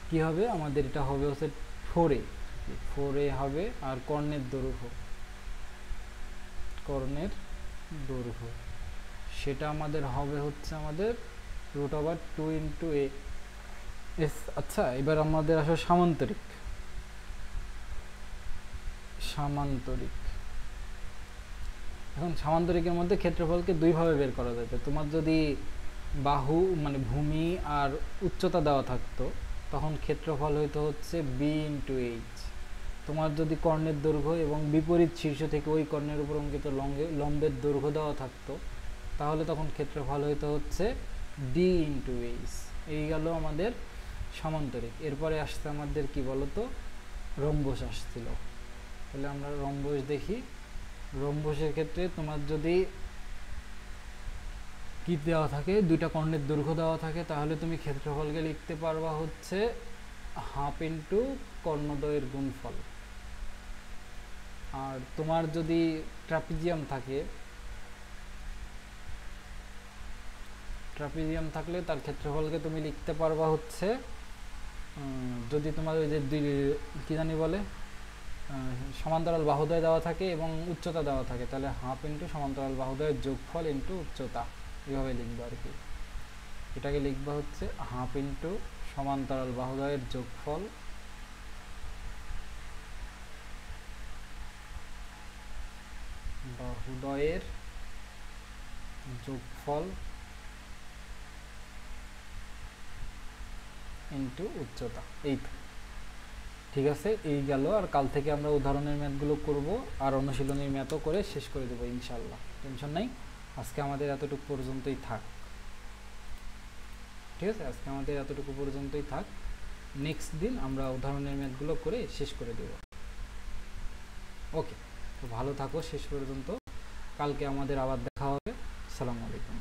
কি হবে আমাদের, এটা হবে হচ্ছে 4a হবে, আর কর্ণের দৈর্ঘ্য সেটা আমাদের হবে হচ্ছে আমাদের রুট ওভার 2 ইন্টু এ। আচ্ছা, এবার আমাদের আসলে সামান্তরিক। এখন সামান্তরিকের মধ্যে ক্ষেত্রফলকে দুইভাবে বের করা যাবে। তোমার যদি বাহু মানে ভূমি আর উচ্চতা দেওয়া থাকতো তখন ক্ষেত্রফল হইতো হচ্ছে বি ইন্টু এইচ। তোমার যদি কর্ণের দৈর্ঘ্য এবং বিপরীত শীর্ষ থেকে ওই কর্ণের উপর অঙ্কিত লম্বের দৈর্ঘ্য দেওয়া থাকতো তাহলে তখন ক্ষেত্রফল হইতো হচ্ছে ডি ইন্টু এইচ। এই গেল আমাদের সামান্তরিক। এরপরে আসছে আমাদের কি বলতো, রম্বস আসছিল। তাহলে আমরা রম্বস দেখি। রম্বসের ক্ষেত্রে তোমার যদি কি দেওয়া থাকে, দুইটা কর্ণের দৈর্ঘ্য দেওয়া থাকে, তাহলে তুমি ক্ষেত্রফলকে লিখতে পারবা হচ্ছে হাফ ইন্টু কর্ণদ্বয়ের গুণফল। আর তোমার যদি ট্রাপিজিয়াম থাকে, ট্রাপিজিয়াম থাকলে তার ক্ষেত্রফলকে তুমি লিখতে পারবা হচ্ছে যদি তোমার ওই যে কি জানি বলে সমান্তরাল বাহুদ্বয় দেওয়া থাকে এবং উচ্চতা দেওয়া থাকে, তাহলে হাফ ইন্টু সমান্তরাল বাহুদ্বয়ের যোগফল ইন্টু উচ্চতা, এভাবে লিখবা আর কি। এটাকে লিখবা হচ্ছে হাফ ইন্টু সমান্তরাল বাহুদ্বয়ের যোগফল বাহুদ্বয়ের যোগফল ইন্টু উচ্চতা। এই তো ঠিক আছে, এই গেল। আর কাল থেকে আমরা উদাহরণের ম্যাথগুলো করব আর অনুশীলনীর ম্যাথও করে শেষ করে দেবো ইনশাল্লাহ, টেনশন নাই। আজকে আমাদের এতটুকু পর্যন্তই থাক, ঠিক আছে? আজকে আমাদের এতটুকু পর্যন্তই থাক, নেক্সট দিন আমরা উদাহরণের ম্যাথগুলো করে শেষ করে দেব। ওকে, তো ভালো থাকো শেষ পর্যন্ত, কালকে আমাদের আবার দেখা হবে। আসসালামু আলাইকুম।